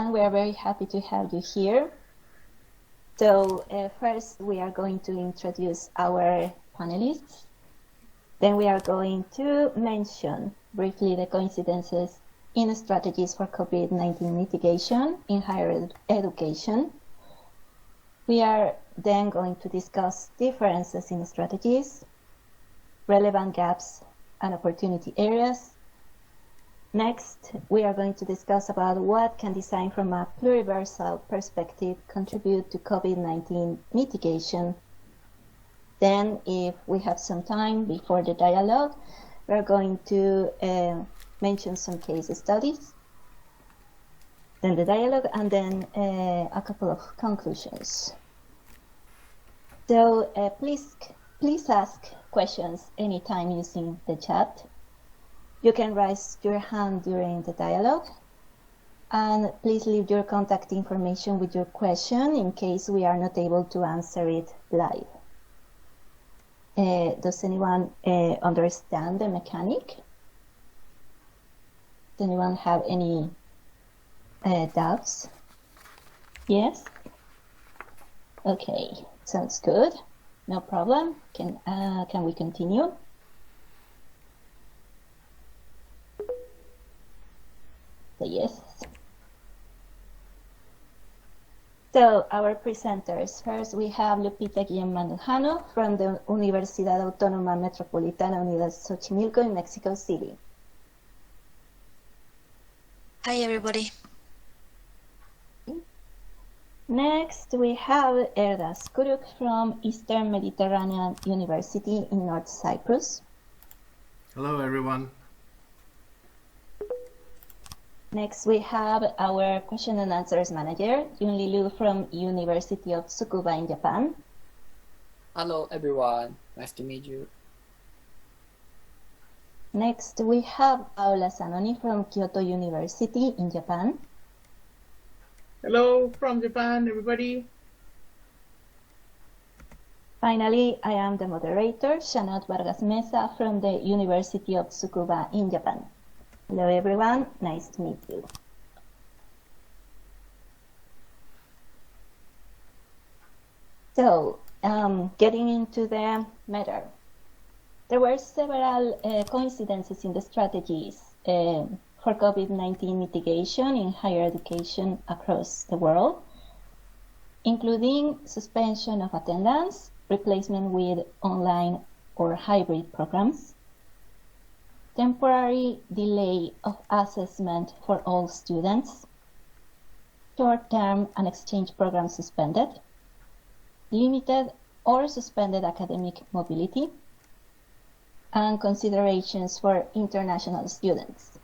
everyone. We are very happy to have you here. So first, we are going to introduce our panelists. Then we are going to mention briefly the coincidences in strategies for COVID-19 mitigation in higher education. We are then going to discuss differences in strategies, relevant gaps and opportunity areas. Next, we are going to discuss about what can design from a pluriversal perspective contribute to COVID-19 mitigation. Then, if we have some time before the dialogue, we are going to mention some case studies, then the dialogue, and then a couple of conclusions. So please ask questions anytime using the chat. You can raise your hand during the dialogue, and please leave your contact information with your question in case we are not able to answer it live. Does anyone understand the mechanic? Does anyone have any doubts? Yes? Okay, sounds good. No problem. Can we continue? Yes. So our presenters, first we have Lupita Guillen-Mandujano from the Universidad Autónoma Metropolitana Unidad Xochimilco in Mexico City. Hi everybody. Next we have Erdas Kuruk from Eastern Mediterranean University in North Cyprus. Hello everyone. Next, we have our question and answers manager, Junli Liu from University of Tsukuba in Japan. Hello, everyone. Nice to meet you. Next, we have Paola Zanoni from Kyoto University in Japan. Hello from Japan, everybody. Finally, I am the moderator, Shanat Vargas Mesa from the University of Tsukuba in Japan. Hello everyone, nice to meet you. So, getting into the matter. There were several coincidences in the strategies for COVID-19 mitigation in higher education across the world, including suspension of attendance, replacement with online or hybrid programs, temporary delay of assessment for all students, short-term and exchange programs suspended, limited or suspended academic mobility, and considerations for international students.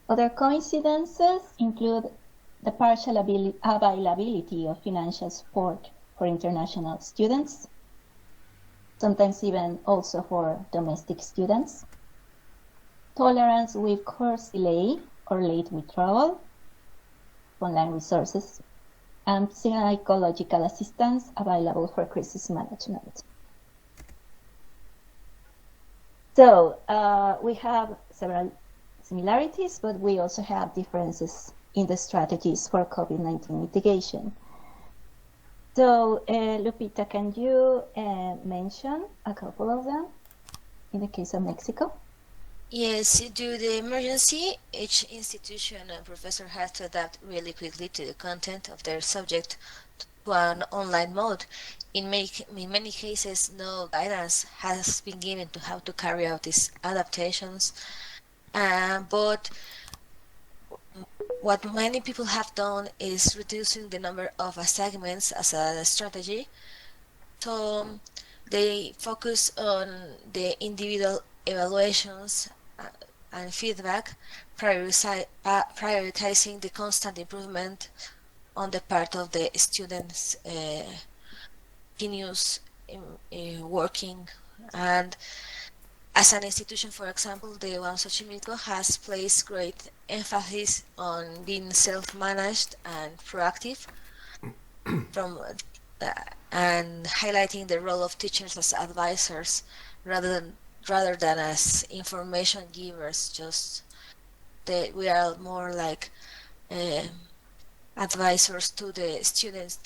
Other coincidences include the partial availability of financial support for international students, sometimes even also for domestic students, tolerance with course delay or late withdrawal, online resources, and psychological assistance available for crisis management. So we have several similarities, but we also have differences in the strategies for COVID-19 mitigation. So, Lupita, can you mention a couple of them in the case of Mexico? Yes, due to the emergency, each institution and professor has to adapt really quickly to the content of their subject to an online mode. In many cases, no guidance has been given to how to carry out these adaptations, but what many people have done is reducing the number of assignments as a strategy. So they focus on the individual evaluations and feedback, prioritizing the constant improvement on the part of the students' continuous working. And as an institution, for example, the one Xochimilco has placed great emphasis on being self-managed and proactive, and highlighting the role of teachers as advisors rather than as information givers. Just we are more like advisors to the students,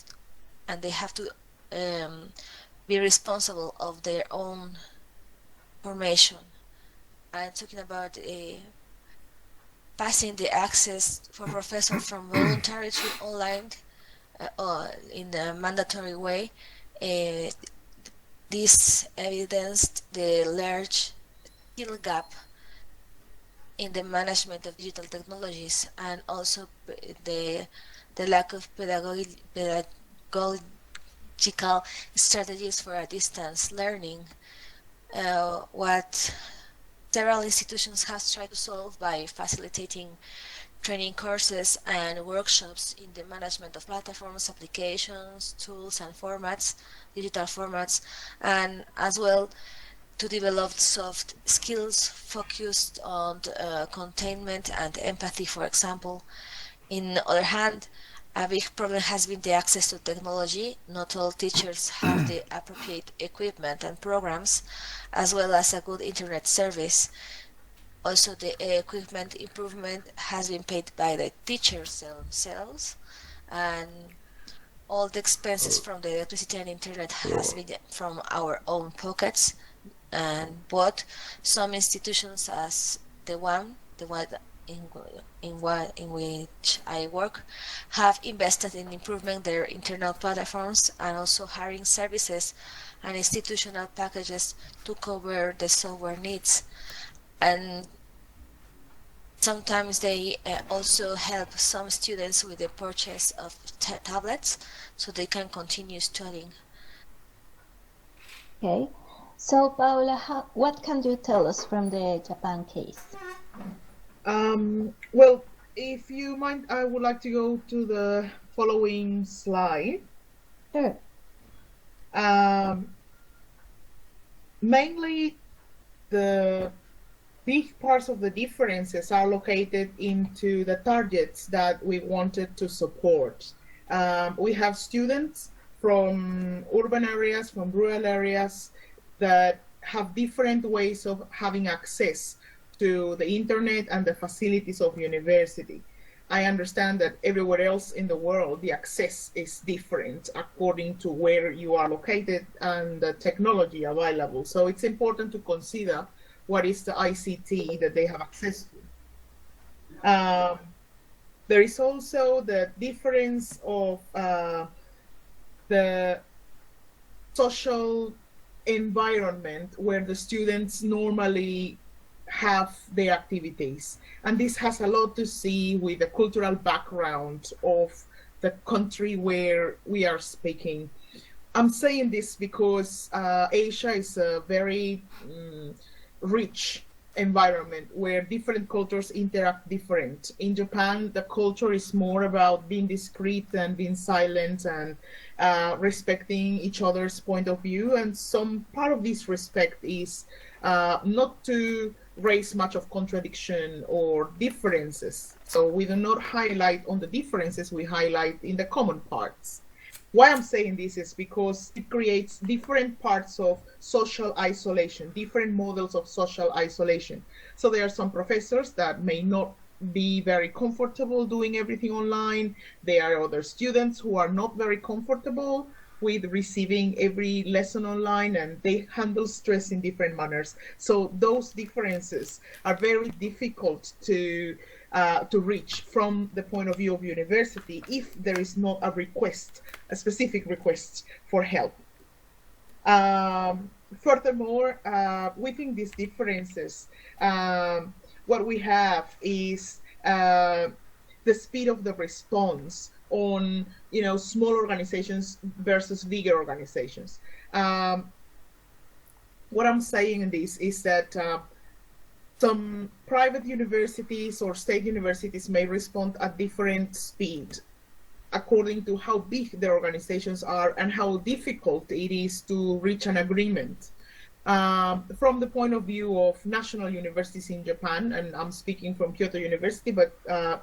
and they have to be responsible of their own formation. I'm talking about passing the access for professors from voluntary to online in a mandatory way. This evidenced the large skill gap in the management of digital technologies, and also the lack of pedagogical strategies for a distance learning. What several institutions have tried to solve by facilitating training courses and workshops in the management of platforms, applications, tools, and formats, digital formats, and as well to develop soft skills focused on containment and empathy, for example. On the other hand, a big problem has been the access to technology. Not all teachers have the appropriate equipment and programs, as well as a good internet service. Also, the equipment improvement has been paid by the teachers themselves, and all the expenses from the electricity and internet has been from our own pockets. But some institutions, as the one in which I work, have invested in improving their internal platforms and also hiring services and institutional packages to cover the software needs. And sometimes they also help some students with the purchase of tablets so they can continue studying. Okay. So, Paula, what can you tell us from the Japan case? Well, if you mind, I would like to go to the following slide. Sure. Mainly, the big parts of the differences are located into the targets that we wanted to support. We have students from urban areas, from rural areas, that have different ways of having access to the internet and the facilities of university. I understand that everywhere else in the world, the access is different according to where you are located and the technology available. So it's important to consider what is the ICT that they have access to. There is also the difference of the social environment where the students normally have their activities. And this has a lot to see with the cultural background of the country where we are speaking. I'm saying this because Asia is a very rich environment where different cultures interact different. In Japan, the culture is more about being discreet and being silent and respecting each other's point of view. And some part of this respect is not to raise much of contradiction or differences. So we do not highlight on the differences, we highlight in the common parts. Why I'm saying this is because it creates different parts of social isolation, different models of social isolation. So there are some professors that may not be very comfortable doing everything online. There are other students who are not very comfortable with receiving every lesson online, and they handle stress in different manners. So those differences are very difficult to reach from the point of view of university if there is not a request, a specific request for help. Furthermore, within these differences, what we have is the speed of the response on, small organizations versus bigger organizations. What I'm saying in this is that some private universities or state universities may respond at different speed according to how big their organizations are and how difficult it is to reach an agreement. From the point of view of national universities in Japan, and I'm speaking from Kyoto University, but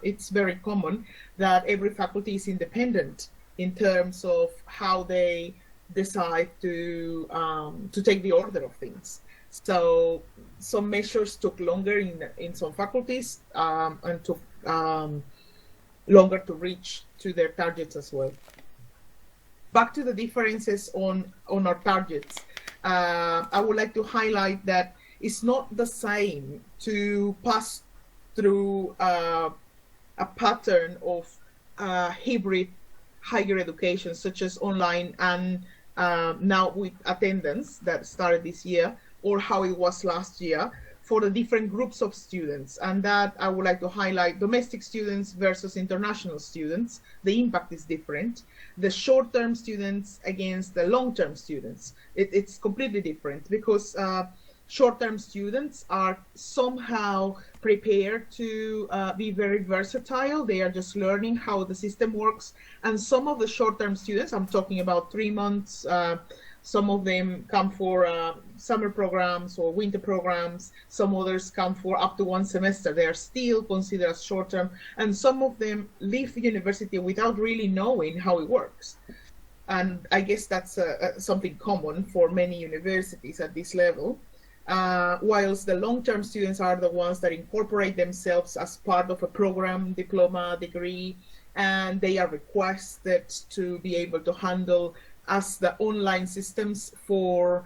it's very common that every faculty is independent in terms of how they decide to take the order of things. So some measures took longer in some faculties and took longer to reach to their targets as well. Back to the differences on our targets, I would like to highlight that it's not the same to pass through a pattern of hybrid higher education, such as online and now with attendance that started this year, or how it was last year, for the different groups of students. And that I would like to highlight: domestic students versus international students. The impact is different. The short-term students against the long-term students, it's completely different, because short-term students are somehow prepared to be very versatile. They are just learning how the system works. And some of the short-term students, I'm talking about 3 months, some of them come for summer programs or winter programs. Some others come for up to 1 semester. They are still considered as short-term. And some of them leave university without really knowing how it works. And I guess that's something common for many universities at this level. Whilst the long-term students are the ones that incorporate themselves as part of a program, diploma, degree, and they are requested to be able to handle as the online systems for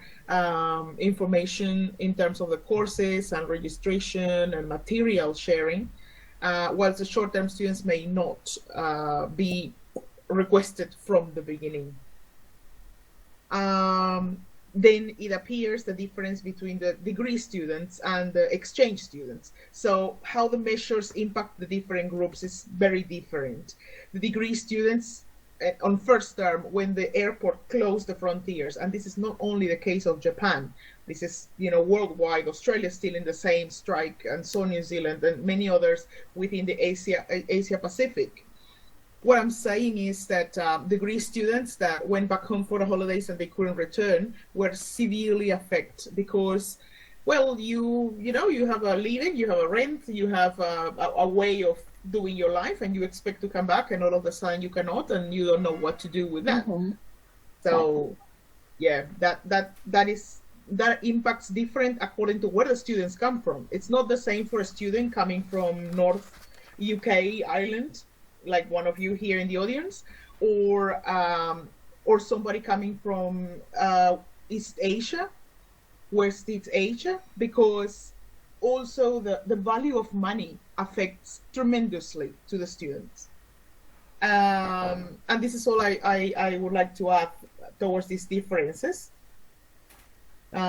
information in terms of the courses and registration and material sharing, whilst the short-term students may not be requested from the beginning. Then it appears the difference between the degree students and the exchange students. So how the measures impact the different groups is very different. The degree students on first term, when the airport closed the frontiers, and this is not only the case of Japan, this is, you know, worldwide. Australia is still in the same strike, and so New Zealand and many others within the Asia Pacific. What I'm saying is that degree students that went back home for the holidays and they couldn't return were severely affected, because, well, you know, you have a living, you have a rent, you have a way of doing your life, and you expect to come back, and all of a sudden you cannot, and you don't know what to do with that. Mm-hmm. So, yeah, that impacts different according to where the students come from. It's not the same for a student coming from North UK, Ireland, like one of you here in the audience, or somebody coming from East Asia, West East Asia, because also the value of money affects tremendously to the students. And this is all I would like to add towards these differences. Is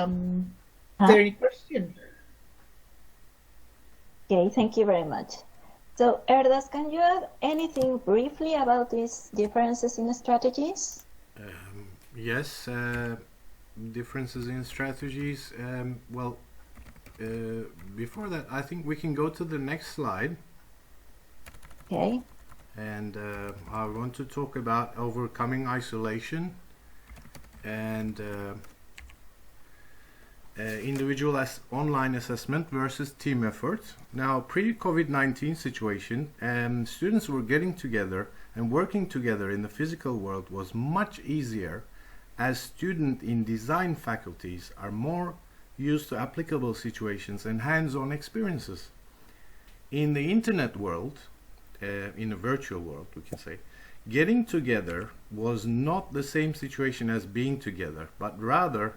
there any question? Okay, thank you very much. So, Erdas, can you add anything briefly about these differences in strategies? Yes, differences in strategies. Before that, I think we can go to the next slide. Okay. And I want to talk about overcoming isolation and individual online assessment versus team effort. Now, pre-COVID-19 situation, students were getting together and working together in the physical world was much easier, as students in design faculties are more used to applicable situations and hands-on experiences. In the internet world, in a virtual world, we can say, getting together was not the same situation as being together, but rather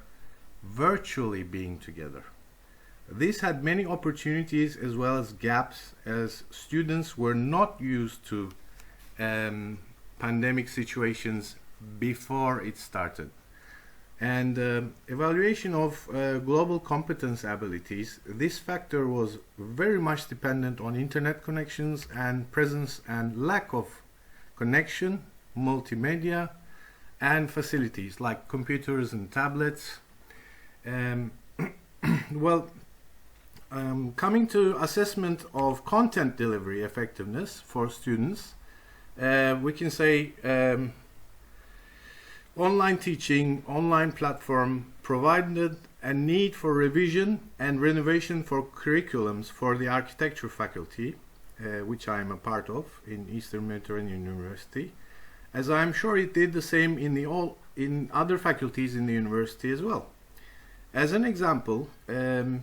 virtually being together. This had many opportunities as well as gaps, as students were not used to pandemic situations before it started. And evaluation of global competence abilities, this factor was very much dependent on internet connections and presence and lack of connection, multimedia, and facilities like computers and tablets. Coming to assessment of content delivery effectiveness for students, we can say online teaching, online platform provided a need for revision and renovation for curriculums for the architecture faculty, which I am a part of in Eastern Mediterranean University, as I am sure it did the same in other faculties in the university as well. As an example, in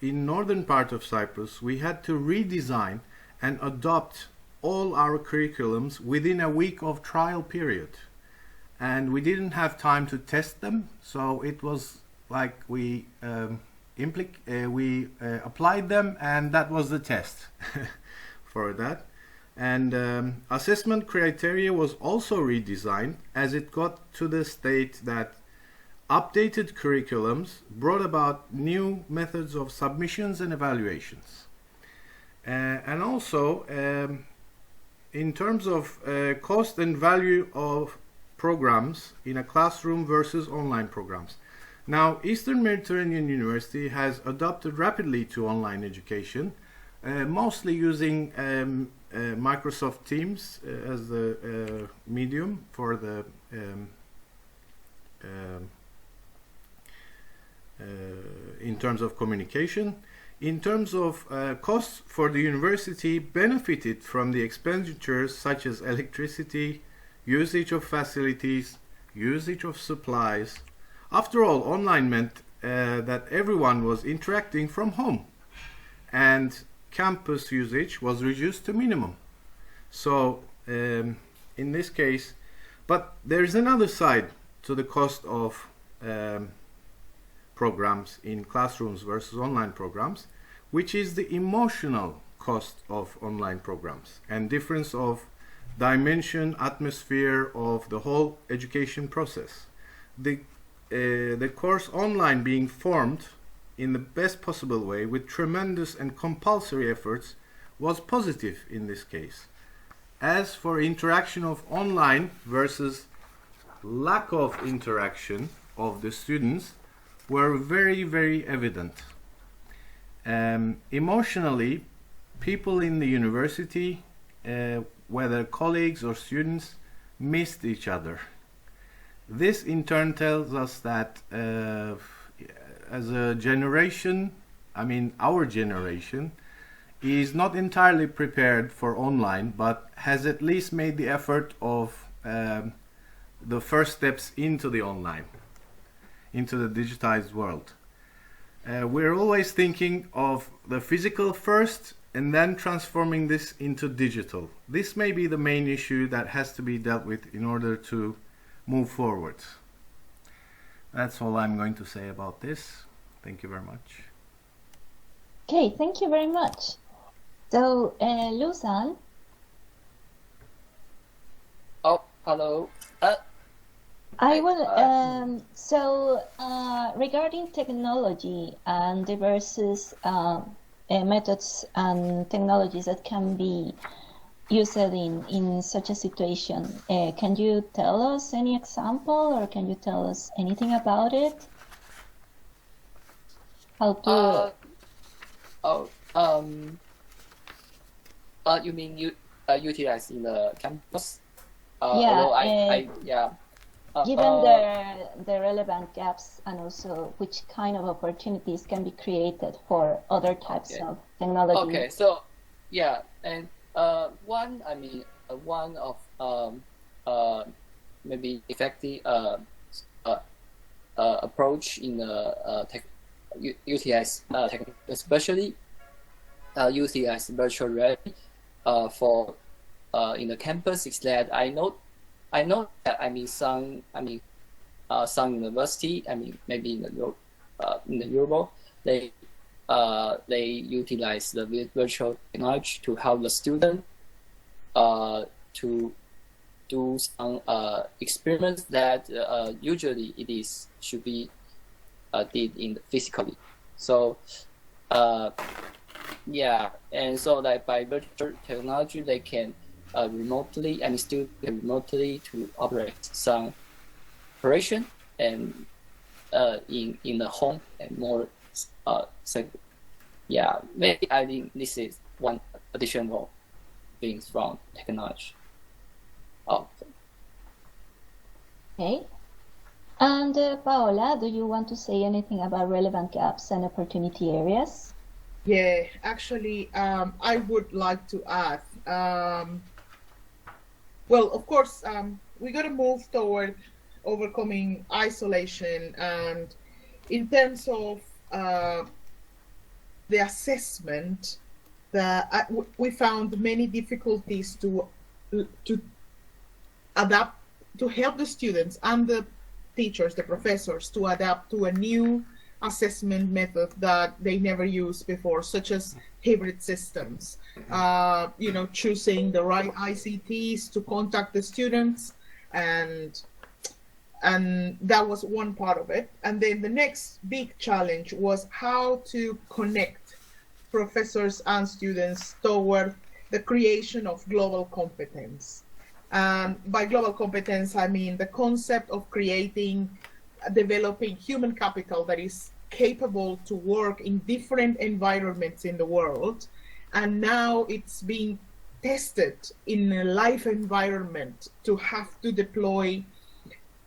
northern part of Cyprus, we had to redesign and adopt all our curriculums within a week of trial period. And we didn't have time to test them, so it was like we applied them, and that was the test for that. And assessment criteria was also redesigned as it got to the state that updated curriculums brought about new methods of submissions and evaluations. And also, in terms of cost and value of programs in a classroom versus online programs. Now, Eastern Mediterranean University has adopted rapidly to online education, mostly using Microsoft Teams as the medium for the in terms of communication. In terms of costs for the university, benefited from the expenditures such as electricity, usage of facilities, usage of supplies. After all, online meant that everyone was interacting from home, and campus usage was reduced to minimum. So in this case, but there's another side to the cost of programs in classrooms versus online programs, which is the emotional cost of online programs and difference of dimension, atmosphere of the whole education process. The course online being formed in the best possible way with tremendous and compulsory efforts was positive in this case. As for interaction of online versus lack of interaction of the students were very, very evident. Emotionally, people in the university, whether colleagues or students, missed each other. This in turn tells us that as a generation, I mean our generation, is not entirely prepared for online, but has at least made the effort of the first steps into the online, into the digitized world. We're always thinking of the physical first and then transforming this into digital. This may be the main issue that has to be dealt with in order to move forward. That's all I'm going to say about this. Thank you very much. Okay, thank you very much. So, Luzan. Oh, hello. I will. Regarding technology and the versus methods and technologies that can be used in such a situation, can you tell us any example, or can you tell us anything about it? How to? You mean utilize in the campus? Yeah. Given the relevant gaps, and also which kind of opportunities can be created for other types of technology. Okay, so yeah, and one of maybe effective approach in the utilize especially utilize virtual reality for in the campus is that I know that some university, maybe in the Europe, they utilize the virtual technology to help the student to do some experiments that usually should be did in physically. So yeah, and so that by virtual technology they can remotely and still remotely to operate some operation and in the home and more yeah, maybe I think this is one additional things from technology. Okay. And Paola, do you want to say anything about relevant gaps and opportunity areas? Yeah, actually, I would like to add. Well, of course, we got to move toward overcoming isolation and in terms of the assessment, we found many difficulties to adapt, to help the students and the teachers, the professors, to adapt to a new assessment method that they never used before, such as hybrid systems. Choosing the right ICTs to contact the students, and that was one part of it. And then the next big challenge was how to connect professors and students toward the creation of global competence. By global competence, I mean the concept of developing human capital that is capable to work in different environments in the world. And now it's being tested in a live environment to have to deploy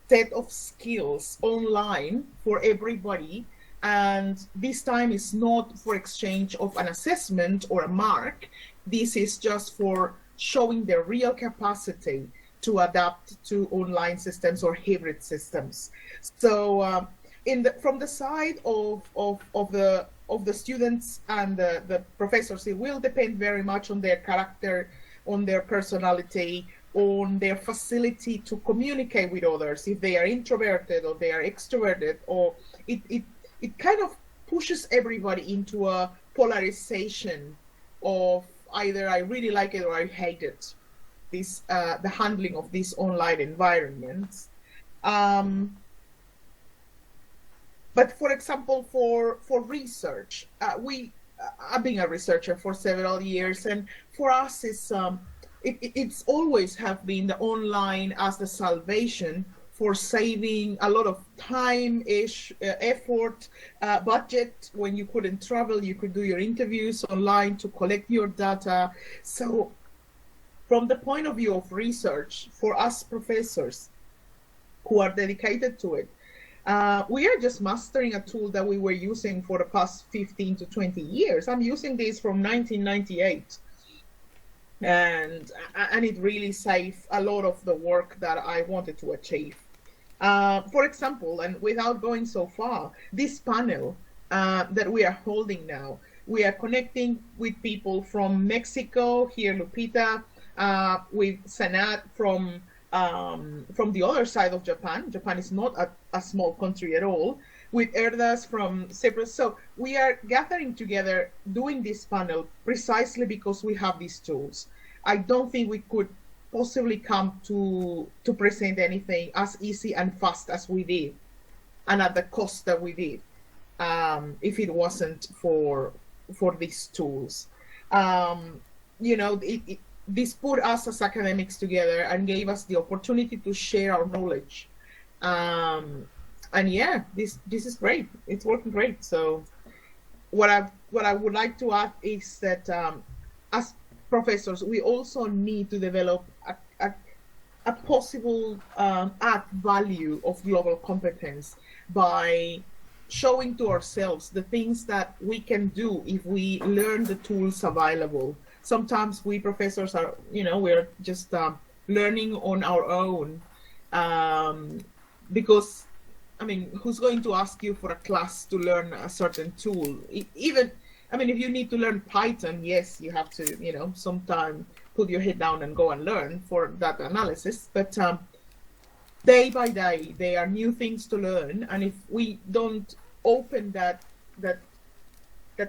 set of skills online for everybody. And this time is not for exchange of an assessment or a mark. This is just for showing their real capacity to adapt to online systems or hybrid systems. So from the side of the students and the professors, it will depend very much on their character, on their personality, on their facility to communicate with others, if they are introverted or they are extroverted, or it kind of pushes everybody into a polarization of either I really like it or I hate it, the handling of these online environments. But for example, for research, I've been a researcher for several years, and for us it's always have been the online as the salvation for saving a lot of time, effort, budget. When you couldn't travel, you could do your interviews online to collect your data. So from the point of view of research, for us professors who are dedicated to it, we are just mastering a tool that we were using for the past 15 to 20 years. I'm using this from 1998. And it really saved a lot of the work that I wanted to achieve. For example, and without going so far, this panel that we are holding now, we are connecting with people from Mexico, here Lupita, with Sanat from the other side of Japan. Japan is not a small country at all, with Erdas from Cyprus. So we are gathering together, doing this panel precisely because we have these tools. I don't think we could possibly come to present anything as easy and fast as we did, and at the cost that we did, if it wasn't for these tools. This put us as academics together and gave us the opportunity to share our knowledge. And yeah, this is great. It's working great. So what I would like to add is that as professors, we also need to develop a possible add value of global competence by showing to ourselves the things that we can do if we learn the tools available. Sometimes we professors are, we're just learning on our own because, who's going to ask you for a class to learn a certain tool? If you need to learn Python, yes, you have to, sometime put your head down and go and learn for data analysis. But day by day, there are new things to learn. And if we don't open that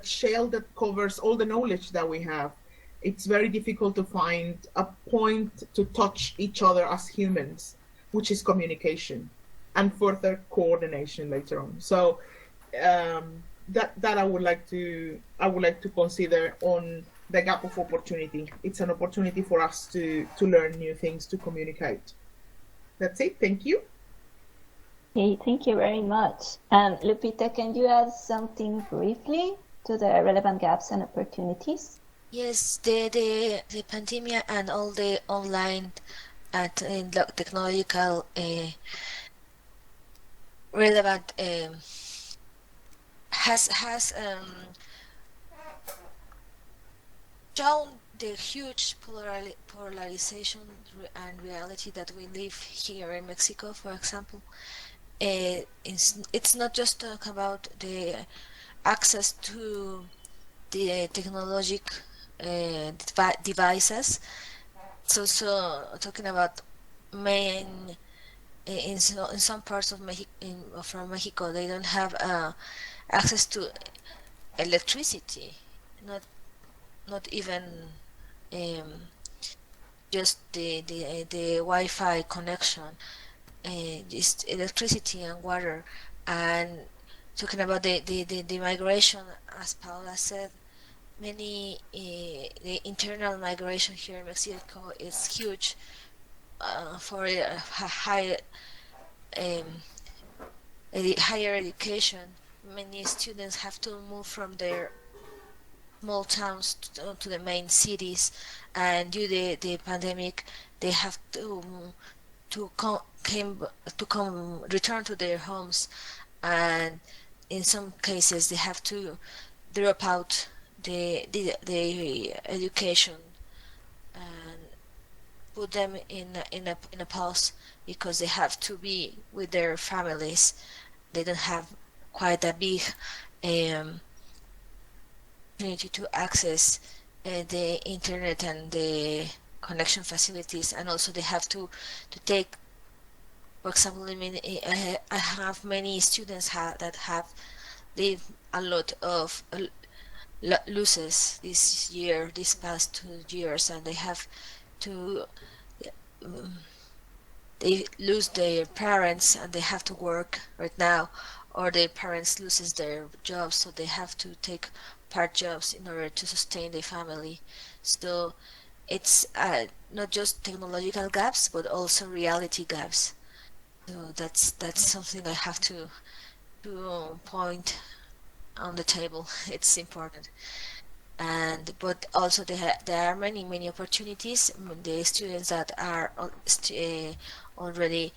shell that covers all the knowledge that we have, it's very difficult to find a point to touch each other as humans, which is communication and further coordination later on. So that I would like to consider on the gap of opportunity. It's an opportunity for us to learn new things, to communicate. That's it. Thank you. Okay, thank you very much. Lupita, can you add something briefly to the relevant gaps and opportunities? Yes, the pandemic and all the online and technological relevant has shown the huge polarization and reality that we live here in Mexico, for example. it's not just talk about the access to the technological devices. It's also talking about main in some parts of from Mexico, they don't have access to electricity, not even just the Wi-Fi connection, just electricity and water. And talking about the migration, as Paula said, many the internal migration here in Mexico is huge for a high higher education. Many students have to move from their small towns to the main cities, and due to the pandemic, they have to return to their homes, and in some cases they have to drop out the education and put them in a pause because they have to be with their families. They don't have quite a big opportunity to access the internet and the connection facilities, and also they have to take, for example, I have many students that have lived a lot of losses these past 2 years, and they have to they lose their parents and they have to work right now, or their parents loses their jobs, so they have to take part jobs in order to sustain their family. So it's not just technological gaps, but also reality gaps. So that's something I have to point on the table. It's important. But also there are many opportunities. The students that are already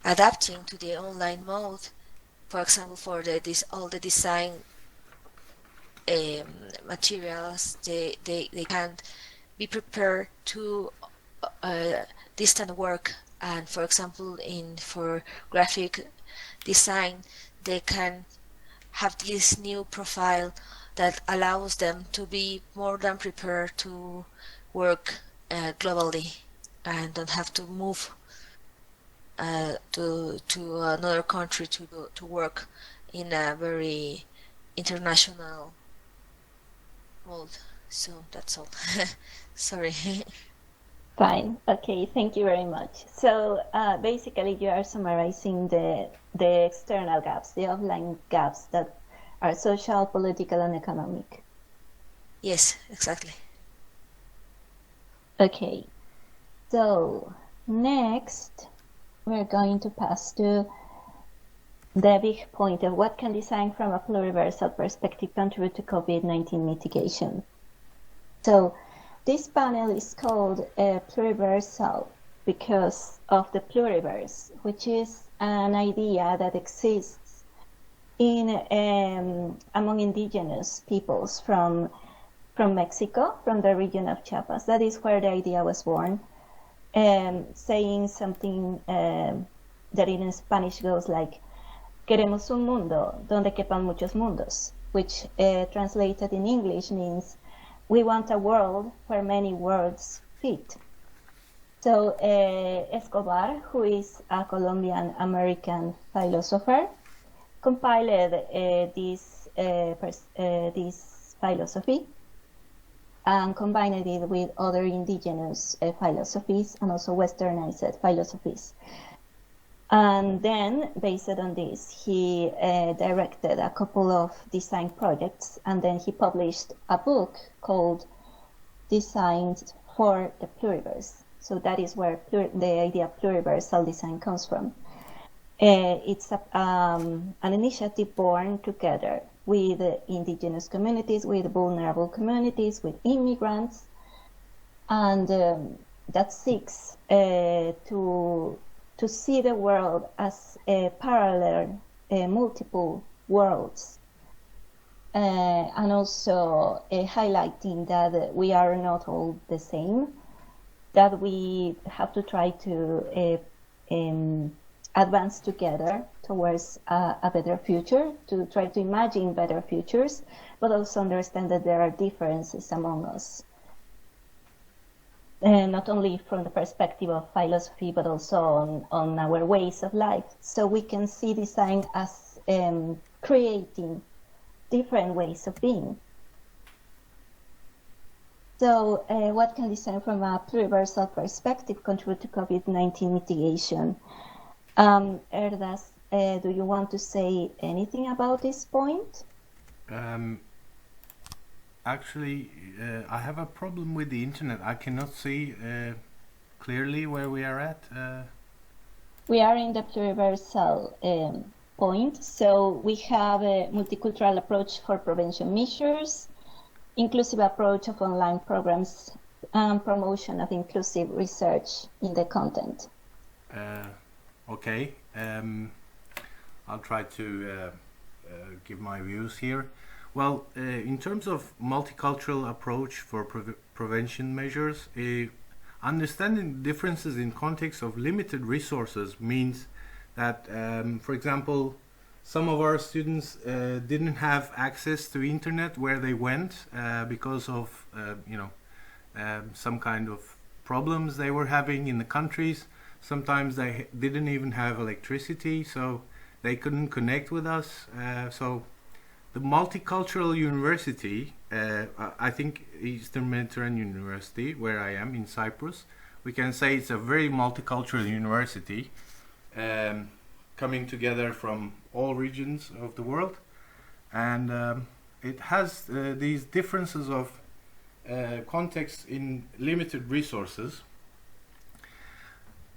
adapting to the online mode, for example, for all the design materials, they can be prepared to distant work. And for example, for graphic design, they can have this new profile that allows them to be more than prepared to work globally and don't have to move to another country to work in a very international mode. So that's all. Sorry. Fine. Okay, thank you very much. So basically you are summarizing the external gaps, the offline gaps that are social, political, and economic. Yes, exactly. Okay, so next we're going to pass to the big point of what can design from a pluriversal perspective contribute to COVID-19 mitigation. So this panel is called Pluriversal because of the pluriverse, which is an idea that exists in among indigenous peoples from Mexico, from the region of Chiapas. That is where the idea was born, saying something that in Spanish goes like, queremos un mundo donde quepan muchos mundos, which translated in English means we want a world where many worlds fit. So Escobar, who is a Colombian-American philosopher, compiled this philosophy and combined it with other indigenous philosophies and also westernized philosophies. And then, based on this, he directed a couple of design projects, and then he published a book called Designs for the Pluriverse. So that is where the idea of pluriversal design comes from. It's an initiative born together with indigenous communities, with vulnerable communities, with immigrants, and that seeks to see the world as a parallel, multiple worlds, and also highlighting that we are not all the same, that we have to try to advance together towards a better future, to try to imagine better futures, but also understand that there are differences among us. Not only from the perspective of philosophy, but also on our ways of life. So we can see design as creating different ways of being. So what can design from a pluriversal perspective contribute to COVID-19 mitigation? Erdas, do you want to say anything about this point? Actually, I have a problem with the internet. I cannot see clearly where we are at. We are in the pluriversal point. So we have a multicultural approach for prevention measures, inclusive approach of online programs, and promotion of inclusive research in the content. Okay, I'll try to give my views here. Well, in terms of multicultural approach for prevention measures, understanding differences in context of limited resources means that, for example, some of our students didn't have access to internet where they went because of, some kind of problems they were having in the countries. Sometimes they didn't even have electricity, so they couldn't connect with us. So the multicultural university, I think Eastern Mediterranean University, where I am in Cyprus, we can say it's a very multicultural university, coming together from all regions of the world, and it has these differences of context in limited resources.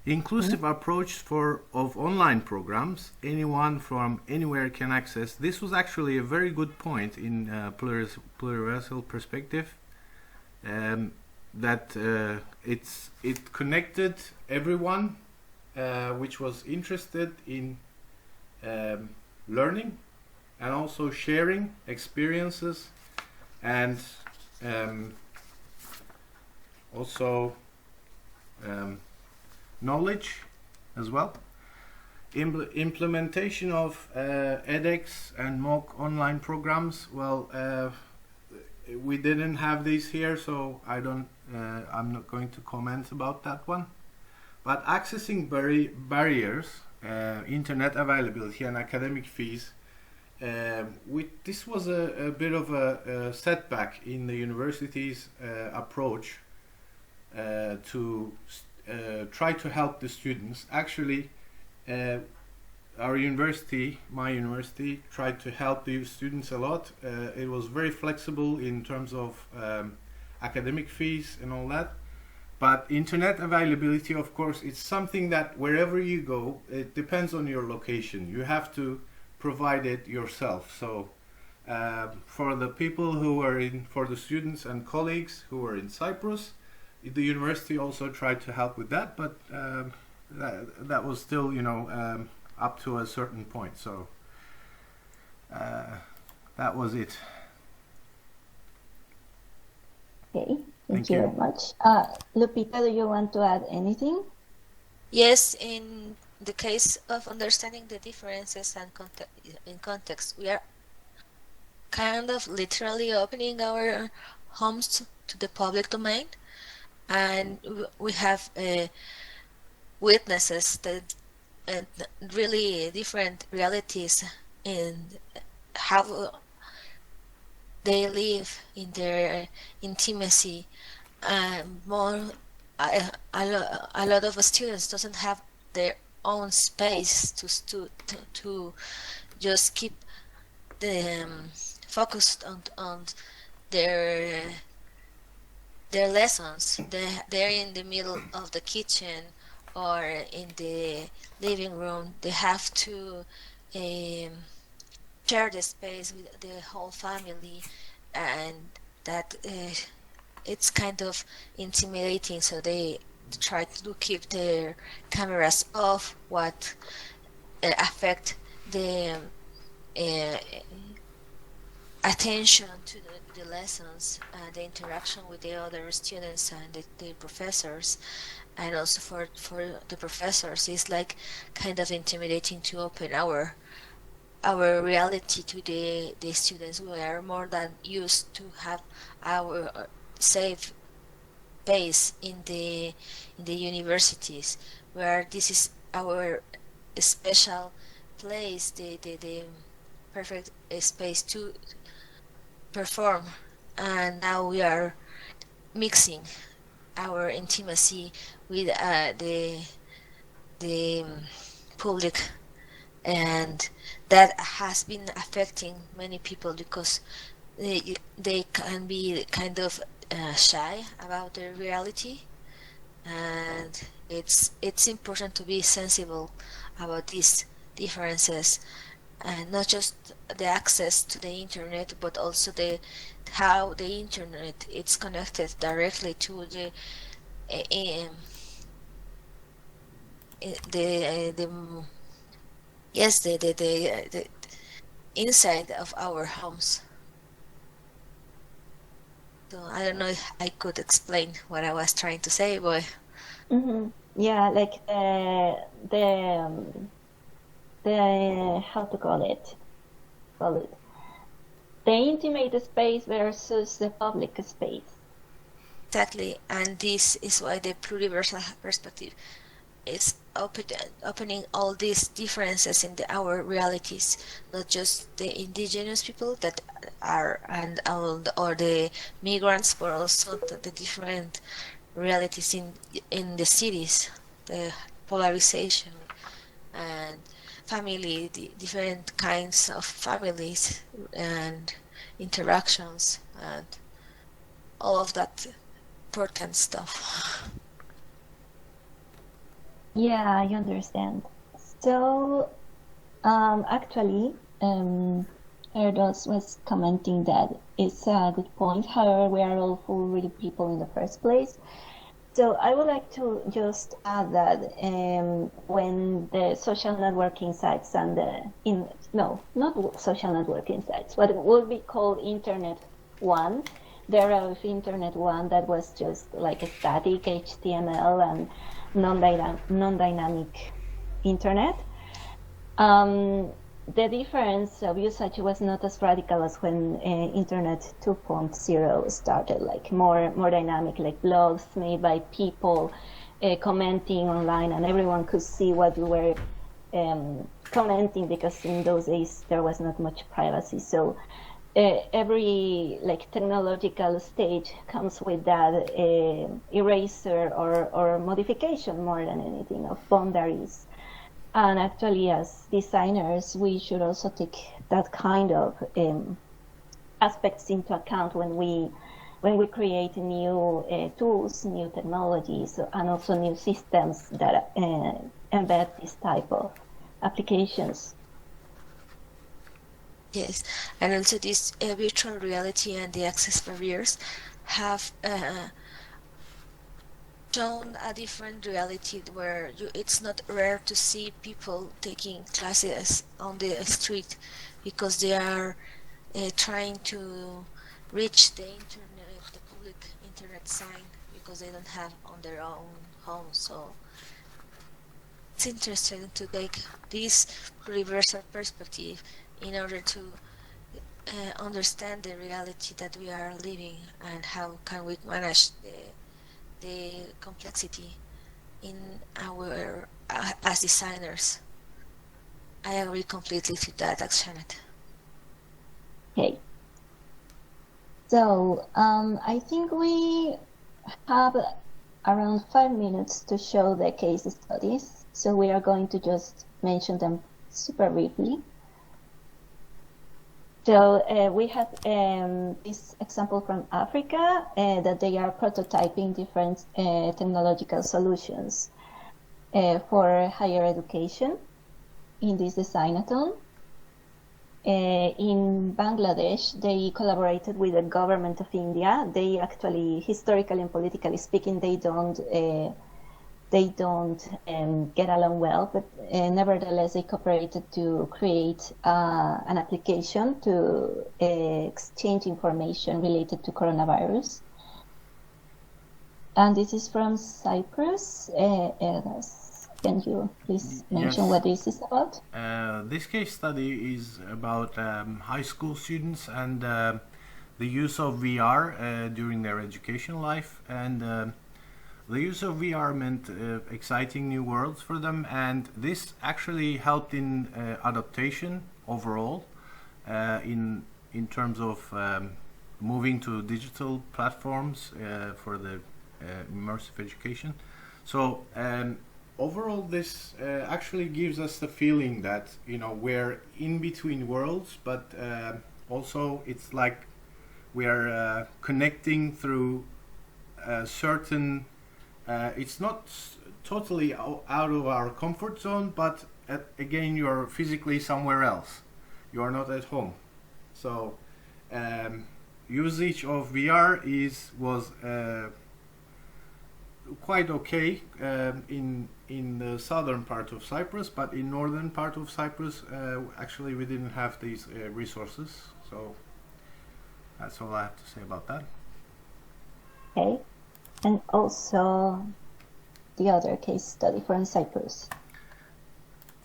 Inclusive approach of online programs, anyone from anywhere can access. This was actually a very good point in pluriversal perspective, that it connected everyone which was interested in learning and also sharing experiences, and also knowledge as well. Implementation of edX and MOOC online programs. Well, we didn't have these here, so I'm not going to comment about that one. But accessing barriers, internet availability and academic fees, this was a bit of a setback in the university's approach to try to help the students. Actually, our university, my university, tried to help the students a lot. It was very flexible in terms of academic fees and all that. But internet availability, of course, it's something that wherever you go, it depends on your location. You have to provide it yourself. So for the people who are for the students and colleagues who are in Cyprus, the university also tried to help with that, but that was still, up to a certain point. So that was it. Okay, thank you very much. Lupita, do you want to add anything? Yes, in the case of understanding the differences and in context, we are kind of literally opening our homes to the public domain, and we have witnesses that really different realities in how they live in their intimacy. More a lot of students doesn't have their own space to just keep them focused on their lessons. They're in the middle of the kitchen or in the living room. They have to share the space with the whole family, and that it's kind of intimidating, so they try to keep their cameras off, what affect the attention to the lessons, the interaction with the other students and the professors, and also for the professors, it's like kind of intimidating to open our reality to the students. We are more than used to have our safe base in the universities, where this is our special place, the perfect space to perform. And now we are mixing our intimacy with the public, and that has been affecting many people because they can be kind of shy about their reality, and it's important to be sensible about these differences, and not just the access to the internet, but also the how the internet it's connected directly to the um, the yes the inside of our homes. So I don't know if I could explain what I was trying to say, but Yeah, like the how to call it? The intimate space versus the public space. exactly, and this is why the pluriversal perspective is opening all these differences in our realities, not just the indigenous people that are and all or the migrants, but also the different realities in the cities, the polarization and family, the different kinds of families and interactions and all of that important stuff. Yeah, I understand. So, actually, Erdos was commenting that it's a good point. However, we are all full real people in the first place. So I would like to just add that when the social networking sites and not social networking sites, what would be called Internet 1, the era of Internet 1 that was just like a static HTML and non-dynamic internet. The difference of usage was not as radical as when Internet 2.0 started, like more dynamic, like blogs made by people commenting online, and everyone could see what we were commenting, because in those days there was not much privacy. So every like technological stage comes with that eraser or modification more than anything of boundaries. And actually, as designers, we should also take that kind of aspects into account when we create new tools, new technologies, and also new systems that embed this type of applications. Yes, and also this virtual reality and the access barriers have shown a different reality where it's not rare to see people taking classes on the street because they are trying to reach the internet, the public internet sign, because they don't have on their own home. So it's interesting to take this reversal perspective in order to understand the reality that we are living and how can we manage the complexity in our as designers. I agree completely to that, Akshanat. Okay. So I think we have around 5 minutes to show the case studies. So we are going to just mention them super briefly. So we have this example from Africa that they are prototyping different technological solutions for higher education in this designathon. In Bangladesh, they collaborated with the government of India. They actually, historically and politically speaking, they don't they don't get along well, but nevertheless they cooperated to create an application to exchange information related to coronavirus. And this is from Cyprus. Ernest, can you please mention Yes. what this is about? This case study is about high school students and the use of VR during their education life, and the use of VR meant exciting new worlds for them, and this actually helped in adaptation overall in terms of moving to digital platforms for the immersive education. So overall, this actually gives us the feeling that we're in between worlds, but also it's like we are connecting through certain. It's not totally out of our comfort zone, but again, you're physically somewhere else. You are not at home. So usage of VR was quite okay in the southern part of Cyprus, but in northern part of Cyprus, actually we didn't have these resources. So that's all I have to say about that. Okay. And also the other case study from Cyprus.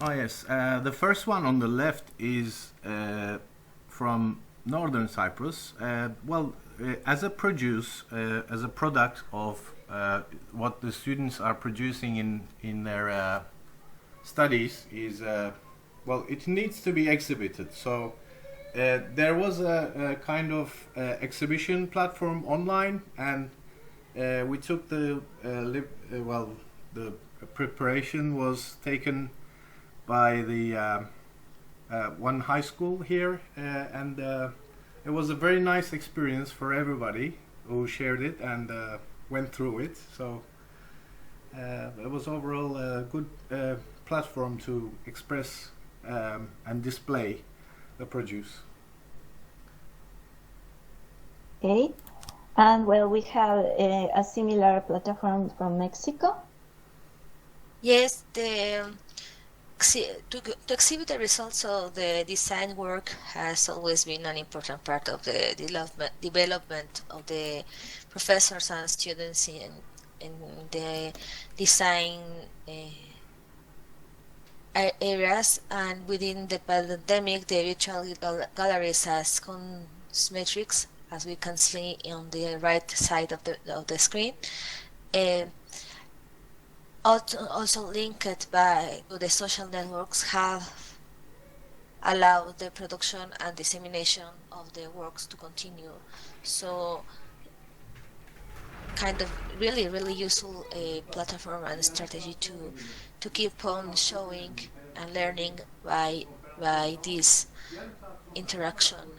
Oh yes, the first one on the left is from northern Cyprus. As a product of what the students are producing in their studies is it needs to be exhibited. So there was a kind of exhibition platform online, and we took the preparation was taken by the one high school here, and it was a very nice experience for everybody who shared it and went through it. So it was overall a good platform to express and display the produce. Okay. And well, we have a similar platform from Mexico. Yes, to exhibit the results of the design work has always been an important part of the development of the professors and students in the design areas. And within the pandemic, the virtual galleries as cosmetics, as we can see on the right side of the screen, also linked to the social networks, have allowed the production and dissemination of the works to continue. So kind of really useful platform and strategy to keep on showing and learning by this interaction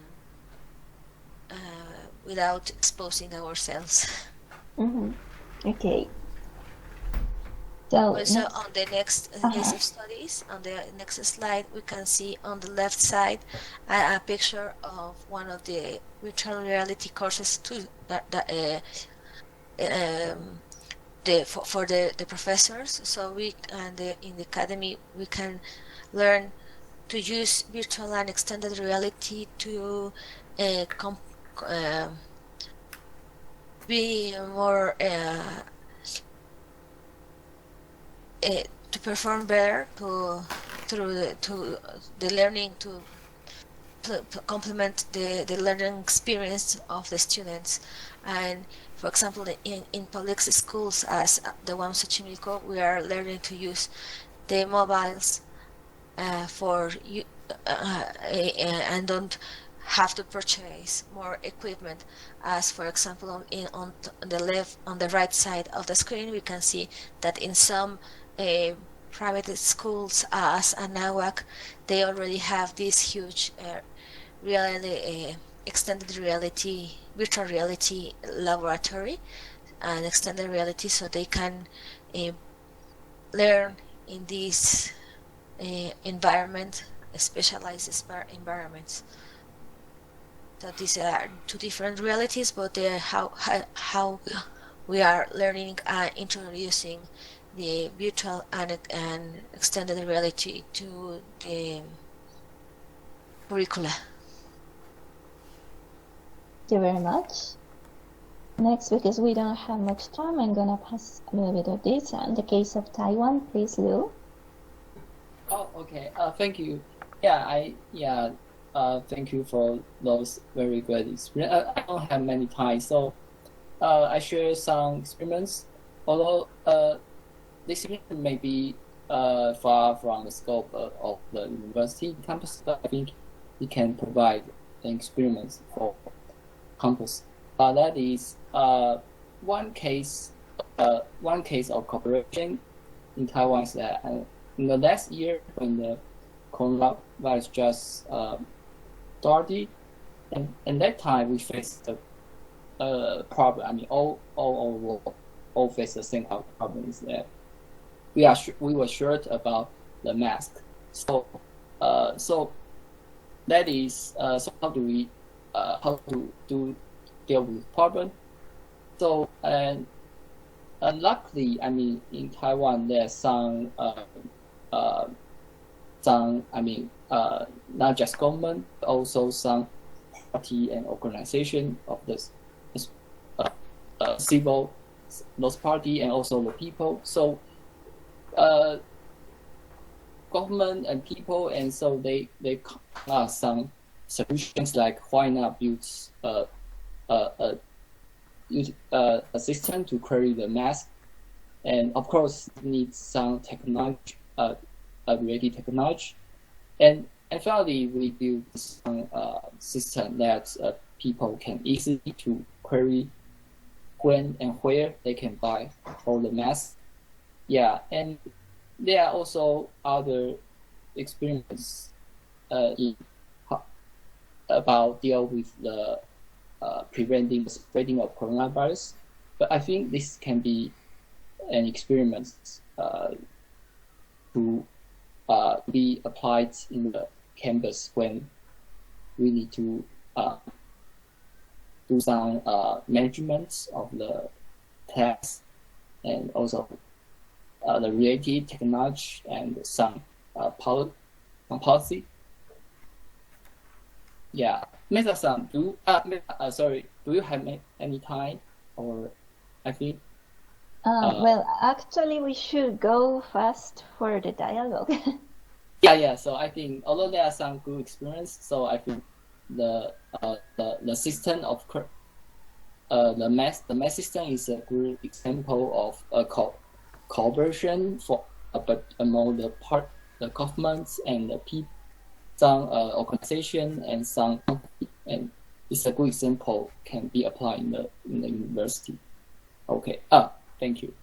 without exposing ourselves. Mm-hmm. Okay. So also on the next case of studies, on the next slide, we can see on the left side a picture of one of the virtual reality courses for the professors. So we in the academy we can learn to use virtual and extended reality to be more to perform better through the learning, to complement the learning experience of the students. And for example, in public schools, as the one Xochimilco, we are learning to use the mobiles and don't have to purchase more equipment. As for example, on the right side of the screen, we can see that in some private schools as Anahuac, they already have this huge extended reality, virtual reality laboratory and extended reality, so they can learn in this environment, specialized environments. So these are two different realities, but they are how we are learning and introducing the virtual and extended reality to the curricula. Thank you very much. Next, because we don't have much time, I'm gonna pass a little bit of this. In the case of Taiwan, please, Liu. Oh, okay. Thank you. Thank you for those very good experience. I don't have many time, so I share some experiments. Although this experiment may be far from the scope of the university campus, but I think it can provide an experiment for campus. That is one case of cooperation in Taiwan is that in the last year when the coronavirus just started, and that time we faced a problem. I mean, all face the same problem is that we were short about the mask. So that is so how do we how to deal with problem? So and luckily, I mean, in Taiwan there's some not just government, also some party and organization of this civil those party and also the people. So government and people, and so they some solutions like why not build a system to carry the mask, and of course needs some technology, related technology, and finally we build some system that people can easily to query when and where they can buy all the masks. Yeah, and there are also other experiments about deal with the preventing the spreading of coronavirus. But I think this can be an experiment to be applied in the campus when we need to do some management of the tests and also the related technology and some policy. Yeah, Mesa-san, do you have any time, or I think? Well, actually, we should go fast for the dialogue. Yeah. So I think although there are some good experience, so I think the system of the mass system is a good example of a cooperation for but among the governments and the people, some organization and some company, and it's a good example can be applied in the university. Okay. Thank you.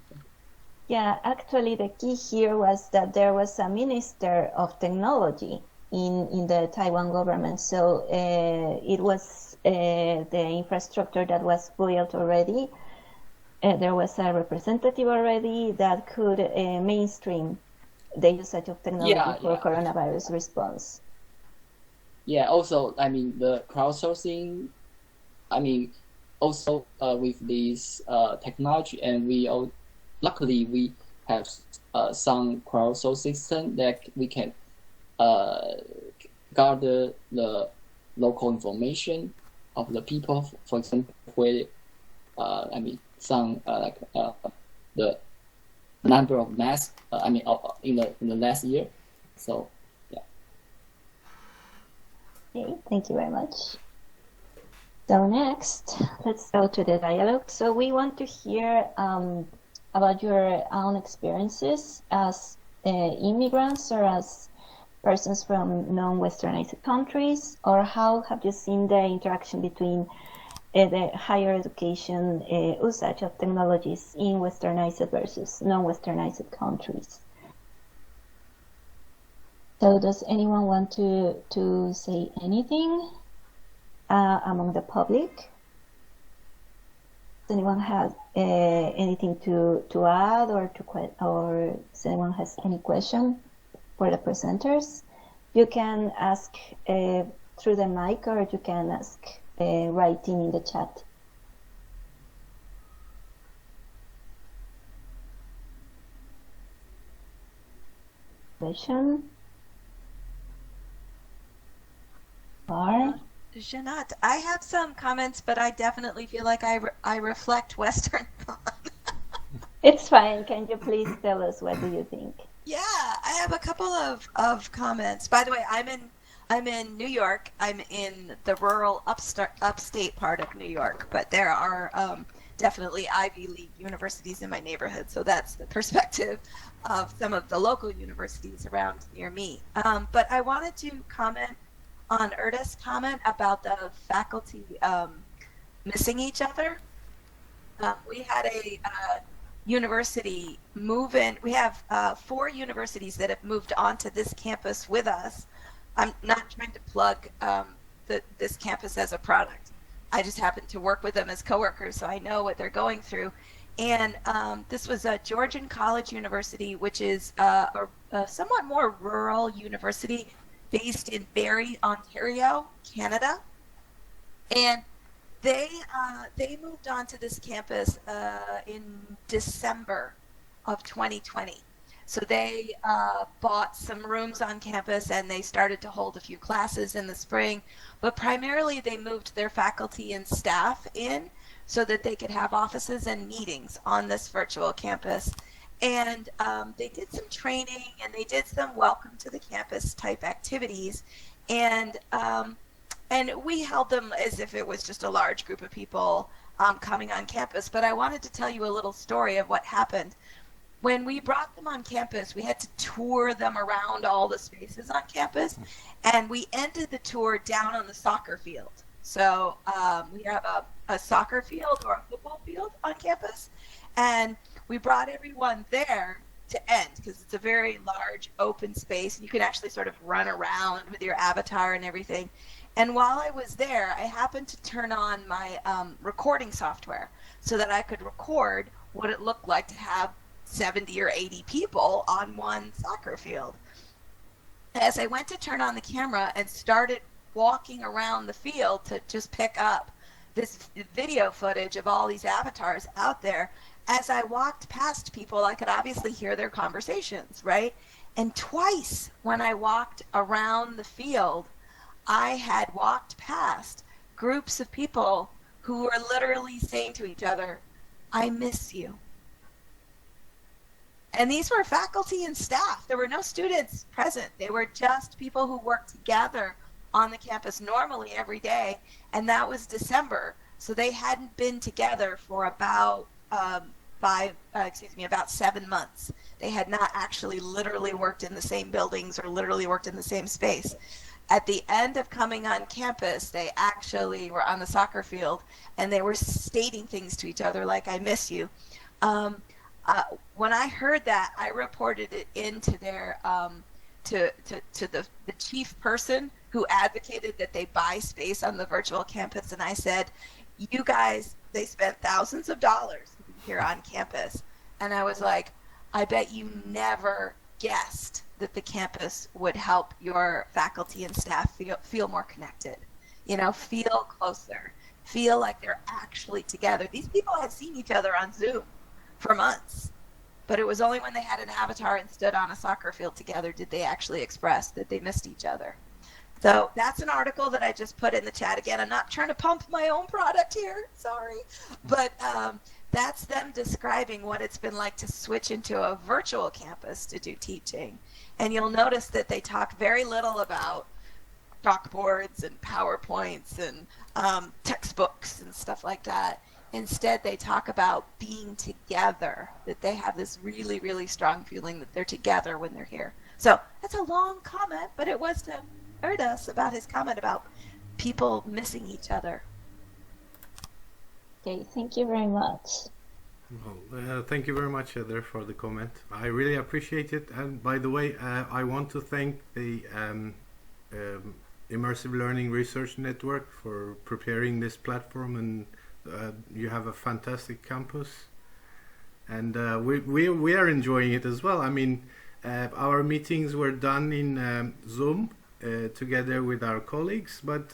Yeah, actually, the key here was that there was a minister of technology in the Taiwan government. So it was the infrastructure that was built already. There was a representative already that could mainstream the usage of technology for coronavirus response. Yeah, also, I mean, the crowdsourcing, I mean, also with this technology, and luckily we have some crowdsourcing system that we can gather the local information of the people, for example, where some the number of masks. In the last year. So yeah. Okay, thank you very much. So next, let's go to the dialogue. So we want to hear about your own experiences as immigrants or as persons from non-Westernized countries, or how have you seen the interaction between the higher education usage of technologies in Westernized versus non-Westernized countries? So does anyone want to say anything among the public? Does anyone have anything to add, or does anyone has any question for the presenters? You can ask through the mic, or you can ask writing in the chat. question? Or Jeanette, I have some comments, but I definitely feel like I reflect Western thought. it's fine. Can you please tell us what do you think? Yeah, I have a couple of comments. By the way, I'm in New York. I'm in the rural upstate part of New York, but there are definitely Ivy League universities in my neighborhood. So that's the perspective of some of the local universities around near me. But I wanted to comment on Erda's comment about the faculty missing each other. We had a university move in. We have 4 universities that have moved onto this campus with us. I'm not trying to plug this campus as a product. I just happen to work with them as coworkers, so I know what they're going through. And this was a Georgian College University, which is a somewhat more rural university based in Barrie, Ontario, Canada. And they moved onto this campus in December of 2020. So they bought some rooms on campus and they started to hold a few classes in the spring, but primarily they moved their faculty and staff in so that they could have offices and meetings on this virtual campus. And they did some training and they did some welcome to the campus type activities. And we held them as if it was just a large group of people coming on campus. But I wanted to tell you a little story of what happened. When we brought them on campus, we had to tour them around all the spaces on campus. And we ended the tour down on the soccer field. So we have a soccer field or a football field on campus. And we brought everyone there to end because it's a very large open space. You can actually sort of run around with your avatar and everything. And while I was there, I happened to turn on my recording software so that I could record what it looked like to have 70 or 80 people on one soccer field. As I went to turn on the camera and started walking around the field to just pick up this video footage of all these avatars out there, as I walked past people, I could obviously hear their conversations, right? And twice when I walked around the field, I had walked past groups of people who were literally saying to each other, "I miss you." And these were faculty and staff. There were no students present. They were just people who worked together on the campus normally every day. And that was December. So they hadn't been together for about about 7 months. They had not actually literally worked in the same buildings or literally worked in the same space. At the end of coming on campus, they actually were on the soccer field and they were stating things to each other like, "I miss you." When I heard that, I reported it into their to the chief person who advocated that they buy space on the virtual campus, and I said, "You guys, they spent thousands of dollars here on campus," and I was like, "I bet you never guessed that the campus would help your faculty and staff feel more connected, feel closer, feel like they're actually together." These people had seen each other on Zoom for months, but it was only when they had an avatar and stood on a soccer field together did they actually express that they missed each other. So that's an article that I just put in the chat. Again, I'm not trying to pump my own product here, sorry, but that's them describing what it's been like to switch into a virtual campus to do teaching. And you'll notice that they talk very little about chalkboards and PowerPoints and textbooks and stuff like that. Instead, they talk about being together, that they have this really, really strong feeling that they're together when they're here. So that's a long comment, but it was to Erdas about his comment about people missing each other. Okay, thank you very much. Well, thank you very much, Heather, for the comment. I really appreciate it. And by the way, I want to thank the Immersive Learning Research Network for preparing this platform, and you have a fantastic campus, and we are enjoying it as well. I mean, our meetings were done in Zoom together with our colleagues, but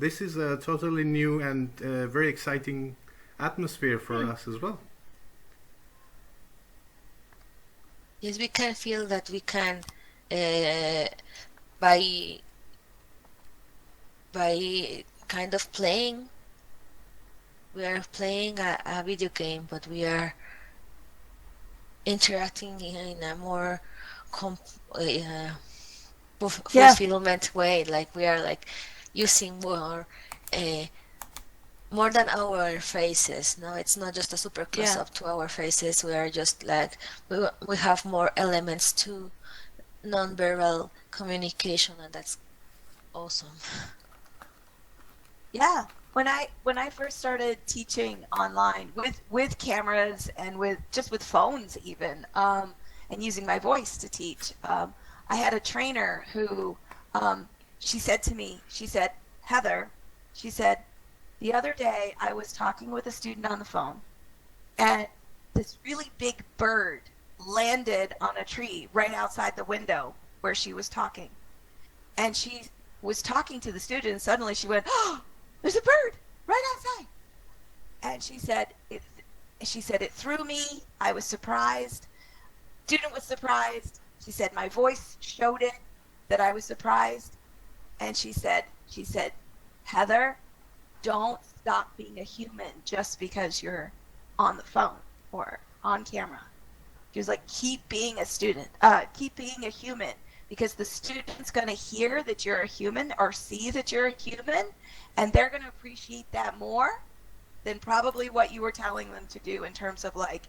this is a totally new and very exciting atmosphere for us as well. Yes, we can feel that we can by kind of playing. We are playing a video game, but we are interacting in a more fulfillment way. Like we are like using more than our faces. No, it's not just a super close up to our faces. We are just like we have more elements to non-verbal communication, and that's awesome. Yeah. When I first started teaching online with cameras and with phones even, and using my voice to teach, I had a trainer who, she said to me, she said, Heather, she said, the other day I was talking with a student on the phone, and this really big bird landed on a tree right outside the window where she was talking. And she was talking to the student, and suddenly she went, oh, there's a bird right outside. And she said, it threw me. I was surprised. Student was surprised. She said, my voice showed it that I was surprised. And she said, Heather, don't stop being a human just because you're on the phone or on camera. She was like, keep being a student, keep being a human, because the student's going to hear that you're a human or see that you're a human, and they're going to appreciate that more than probably what you were telling them to do in terms of like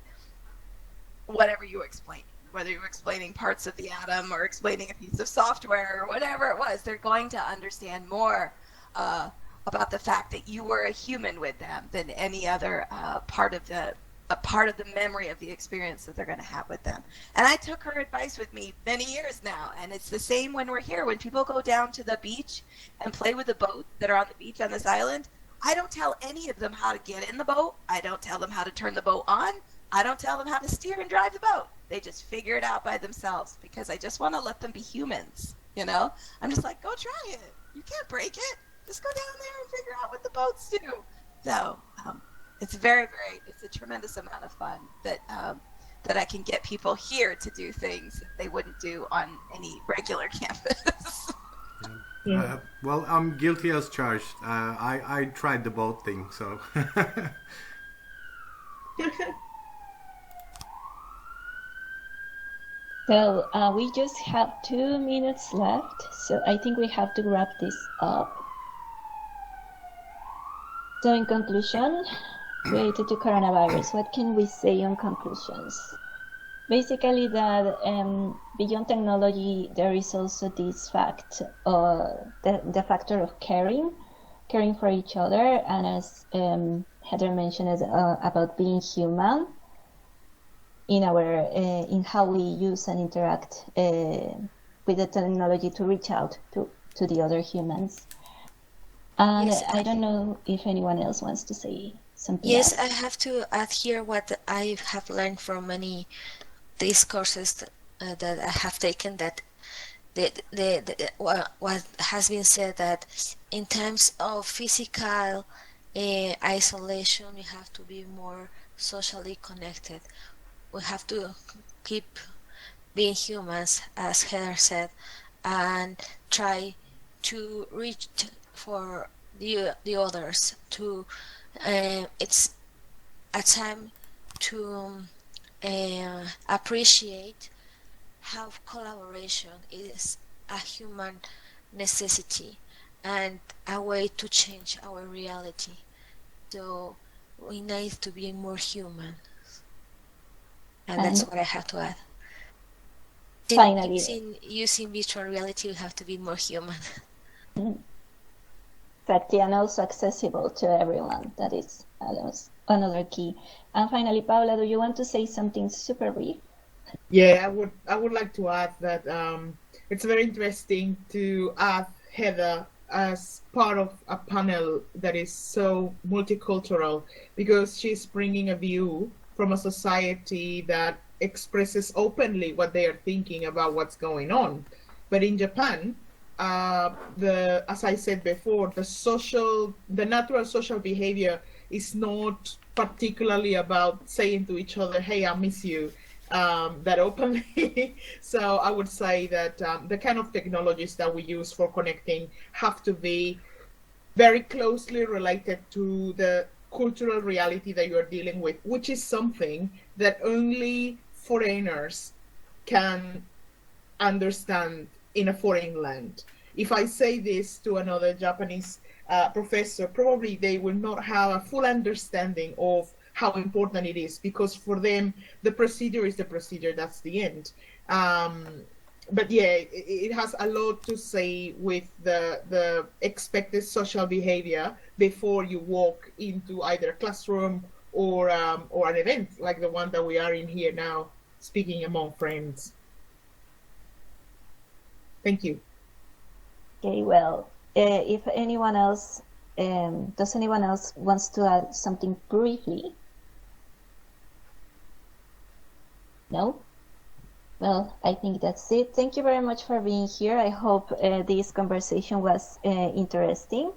whatever you were explaining, whether you were explaining parts of the atom or explaining a piece of software or whatever it was. They're going to understand more about the fact that you were a human with them than any other part of the memory of the experience that they're going to have with them. And I took her advice with me many years now, and it's the same when we're here. When people go down to the beach and play with the boats that are on the beach on this island, I don't tell any of them how to get in the boat. I don't tell them how to turn the boat on. I don't tell them how to steer and drive the boat. They just figure it out by themselves, because I just want to let them be humans, you know? I'm just like, go try it. You can't break it. Just go down there and figure out what the boats do. So it's it's a tremendous amount of fun that I can get people here to do things that they wouldn't do on any regular campus. Well, I'm guilty as charged. I tried the boat thing, so. So we just have 2 minutes left, so I think we have to wrap this up. So in conclusion, related to coronavirus, what can we say on conclusions? Basically that beyond technology, there is also this fact, the factor of caring for each other, and as Heather mentioned, is about being human in how we use and interact with the technology to reach out to the other humans. And yes, I don't know if anyone else wants to say something Yes, else. I have to add here what I have learned from many these courses that I have taken, that what has been said, that in times of physical isolation, we have to be more socially connected. We have to keep being humans, as Heather said, and try to reach for the others. It's a time to appreciate how collaboration is a human necessity and a way to change our reality. So we need to be more human, and that's what I have to add. Finally, using virtual reality, we have to be more human. Exactly, and also accessible to everyone. That is another key. And finally, Paula, do you want to say something super brief? Yeah, I would like to add that it's very interesting to add Heather as part of a panel that is so multicultural, because she's bringing a view from a society that expresses openly what they are thinking about what's going on. But in Japan, as I said before, the natural social behavior is not particularly about saying to each other, hey, I miss you. that openly. So I would say that the kind of technologies that we use for connecting have to be very closely related to the cultural reality that you're dealing with, which is something that only foreigners can understand in a foreign land. If I say this to another Japanese professor, probably they will not have a full understanding of how important it is, because for them the procedure is the procedure, that's the end. But yeah, it has a lot to say with the expected social behavior before you walk into either a classroom or an event like the one that we are in here now, speaking among friends. Thank you. Okay, well, if anyone else, does anyone else wants to add something briefly? No? Well, I think that's it. Thank you very much for being here. I hope this conversation was interesting,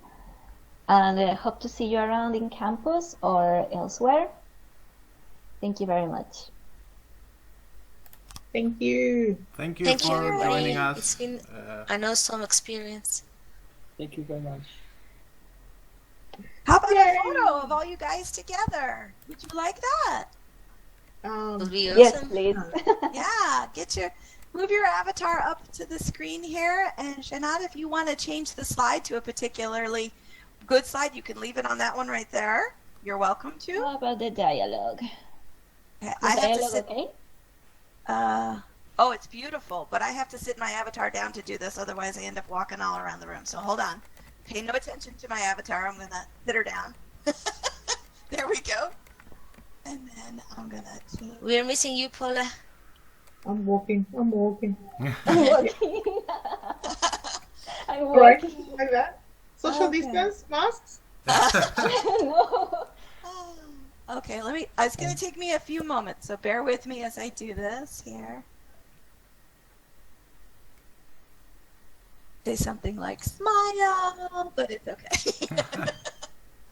and I hope to see you around in campus or elsewhere. Thank you very much. Thank you. Thank you Thank for you, joining everybody. us. It's been an awesome experience. Thank you very much. How about Yay. a photo of all you guys together? Would you like that? Will be Yes, awesome. please. Yeah, move your avatar up to the screen here, and Shanad, if you want to change the slide to a particularly good slide, you can leave it on that one right there. You're welcome to. How about the dialogue? Okay, The I have to dialogue, sit. okay? Oh, it's beautiful, but I have to sit my avatar down to do this, otherwise I end up walking all around the room. So hold on. Pay no attention to my avatar. I'm gonna sit her down. There we go. And then I'm gonna change. We're missing you, Paula. I'm walking. I'm working. I'm Right, working. like that. Social Okay. distance, masks. No. Okay, it's gonna take me a few moments, so bear with me as I do this here. Say something like smile, but it's okay.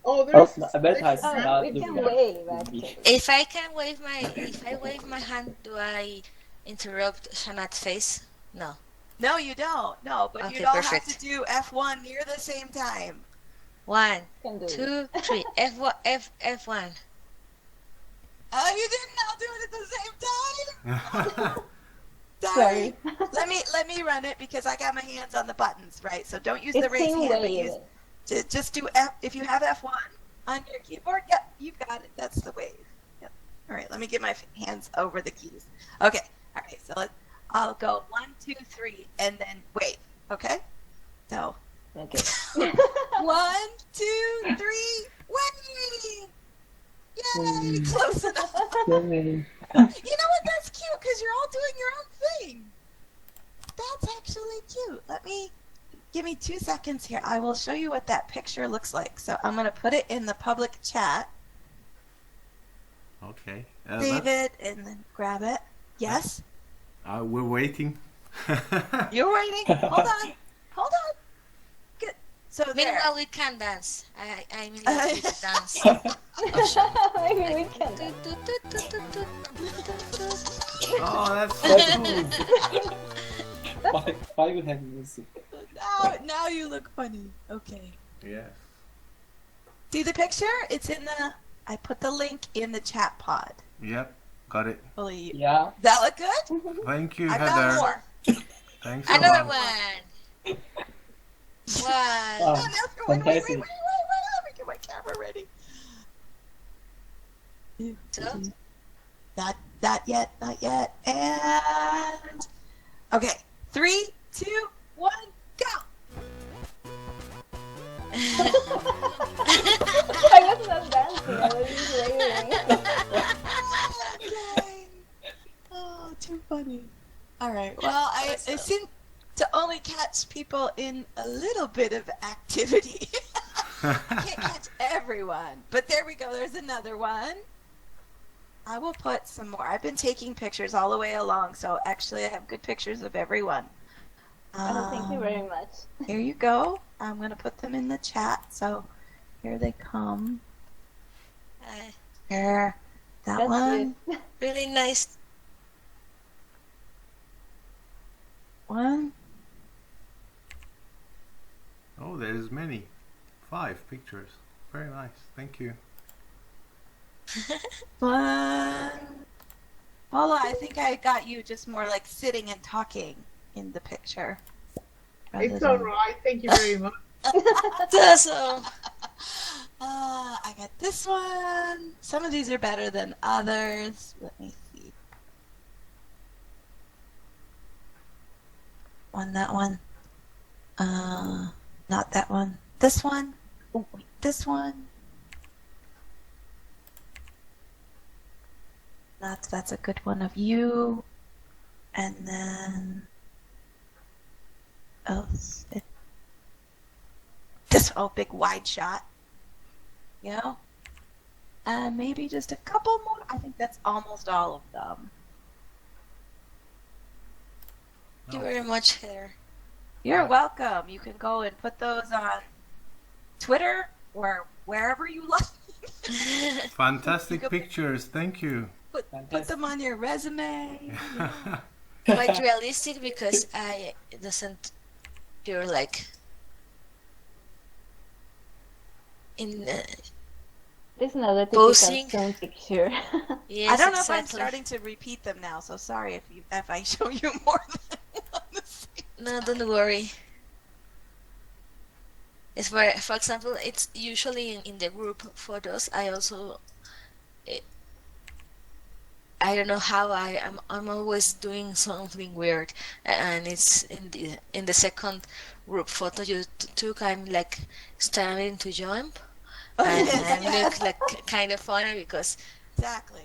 Oh, there's. I bet I Oh, not we do can that. wave, actually. If I wave my hand, do I interrupt Shanat's face? No. No, you don't. No, but Okay, you'd all perfect. have to do F1 near the same time. 1, Can do it. 2, 3. F1. Oh, you didn't all do it at the same time? Sorry. Let me run it because I got my hands on the buttons, right? So don't use the It's raise in hand, but wave. just do F. If you have F1 on your keyboard, yep, you got it. That's the wave. Yep. All right, let me get my hands over the keys. Okay. All right, so I'll go 1, 2, 3, and then wave. Okay. So Okay. 1, 2, 3, wave! Yay! Close enough. Yay. You know what? That's cute because you're all doing your own thing. That's actually cute. Give me 2 seconds here. I will show you what that picture looks like. So I'm going to put it in the public chat, Okay. save it, and then grab it. Yes? We're waiting. You're waiting? Hold on. Hold on. Good. So there. Meanwhile, we can dance. I'm in love with the dance. Maybe we can. Oh, that's so cool. Why you have music? Now you look funny. Okay. Yes. See the picture? It's in the... I put the link in the chat pod. Yep. Got it. Hopefully, Yeah. that look good? Thank you, I've Heather. got more. Thanks a Another lot. one. Wow. Oh, that's wait, fantastic. let me get my camera ready. So? Not yet. And okay, 3, 2, 1, go. I was not dancing. I was just waving. Okay. Oh, too funny. All right. Well, I seem to only catch people in a little bit of activity. I can't catch everyone, but there we go. There's another one. I will put some more. I've been taking pictures all the way along, so actually I have good pictures of everyone. Oh, thank you very much. Here you go. I'm going to put them in the chat, so here they come. Here. That That's one. good. Really nice. one. Oh, there's many. 5 pictures. Very nice. Thank you. One. Paula, I think I got you just more like sitting and talking in the picture. It's all right. Thank you very much. Awesome. I got this one. Some of these are better than others. Let me see. That one. Not that one. This one. Oh, wait, this one. That's a good one of you. And then this big wide shot. You know? And maybe just a couple more. I think that's almost all of them. Thank you very much, Heather. You're welcome. You can go and put those on Twitter or wherever you like. Fantastic pictures. Thank you. Put them on your resume. Quite realistic because it doesn't feel like in This is not a typical posing. Zoom picture. Yes, I don't know if I'm exactly. starting to repeat them now, so sorry if I show you more than one. No, don't worry. It's for example, it's usually in the group photos. I also, I don't know how I'm always doing something weird, and it's in the second group photo you took. I'm like starting to jump, and I look like kind of funny because, Exactly.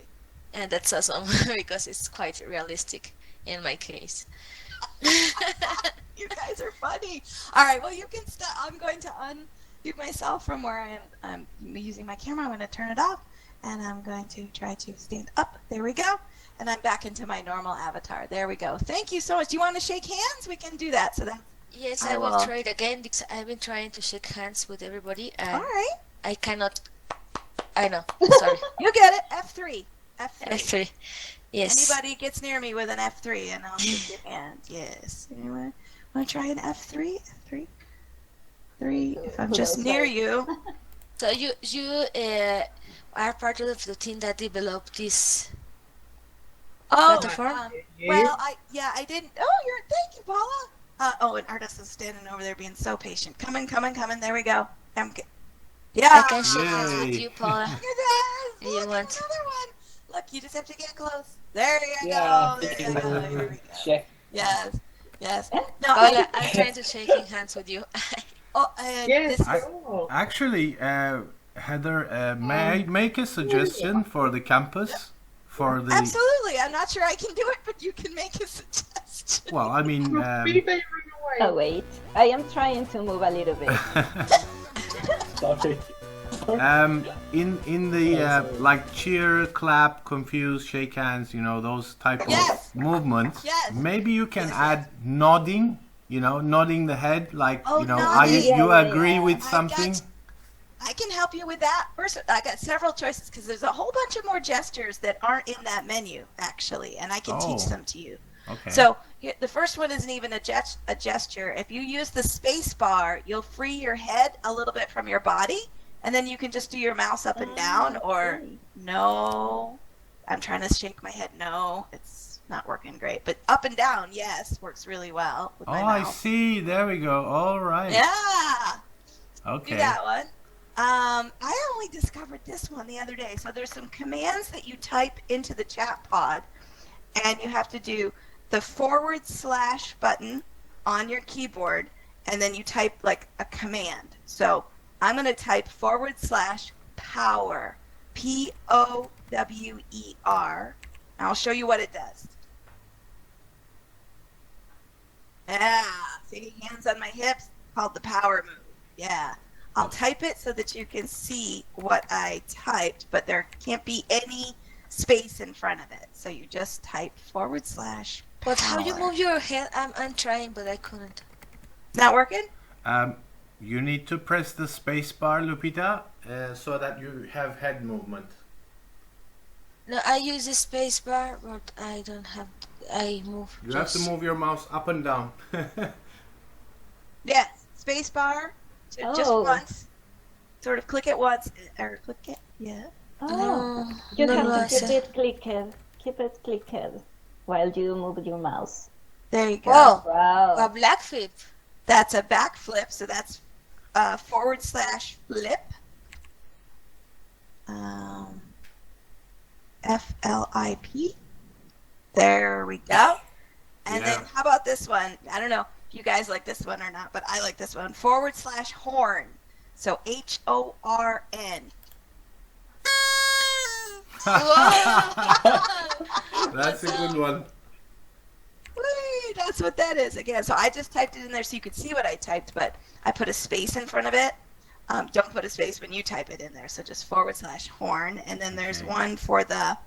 and that's awesome because it's quite realistic in my case. You guys are funny. All right, well, you can stop. I'm going to unmute myself from where I'm using my camera. I'm going to turn it off, and I'm going to try to stand up. There we go. And I'm back into my normal avatar. There we go. Thank you so much. Do you want to shake hands? We can do that. So that. Yes, I I will will. try it again because I've been trying to shake hands with everybody, and All right. I cannot. I know. Sorry. You get it. F3. F3. Actually, yes. Anybody gets near me with an F3, and I'll shake your hand. Yes. Anyone want to try an F3? F3. 3. If I'm just near you. So you are part of the team that developed this Oh, platform. well, I didn't. Oh, thank you, Paula. And Artist is standing over there being so patient. Coming. There we go. Yeah. I can shake hands with Yay. you, Paula. Look at that. You Look, want- another one. Look, you just have to get close. There you Yeah, go. There you go. Here we go. check. Yes. No, Paula, I'm trying to shake hands with you. Yes. This, Oh. Actually, Heather, may I make a suggestion for the campus? For the absolutely. I'm not sure I can do it, but you can make a suggestion. well, I mean, Peter, you ran Oh away. wait, I am trying to move a little bit. Sorry. in the like cheer, clap, confuse, shake hands, those type Yes. of movements. Yes. Maybe you can add nodding. Nodding the head, like Oh, you nodding. you Yeah, agree yeah. with I something. I can help you with that. First, I got several choices because there's a whole bunch of more gestures that aren't in that menu, actually, and I can teach Oh. them to you. Okay. So the first one isn't even a gesture. If you use the space bar, you'll free your head a little bit from your body, and then you can just do your mouse up and down, or okay. no. I'm trying to shake my head. No, it's not working great. But up and down, yes, works really well with my I mouse. see. There we go. All right. Yeah. Okay. Do that one. I only discovered this one the other day. So there's some commands that you type into the chat pod, and you have to do the / button on your keyboard, and then you type like a command. So I'm going to type / power, POWER. I'll show you what it does. Yeah, see, hands on my hips, called the power move. Yeah. I'll type it so that you can see what I typed, but there can't be any space in front of it. So you just type / power. But how you move your head? I'm trying, but I couldn't. It's not working? You need to press the space bar, Lupita, so that you have head movement. No, I use the space bar, but I don't have. I move. You have to move your mouse up and down. Yes, space bar. So just Oh. once. Sort of click it once, or click it. Yeah. Oh, No, you no have lo to hace. keep it clicked while you move your mouse. There you go. Wow, Wow. a black flip. That's a backflip, so that's /flip. FLIP. There we go. And then how about this one? I don't know if you guys like this one or not, but I like this one. /horn. So HORN. That's a good one. Whee, that's what that is again. So I just typed it in there so you could see what I typed, but I put a space in front of it. Don't put a space when you type it in there. So just /horn, and then there's one for the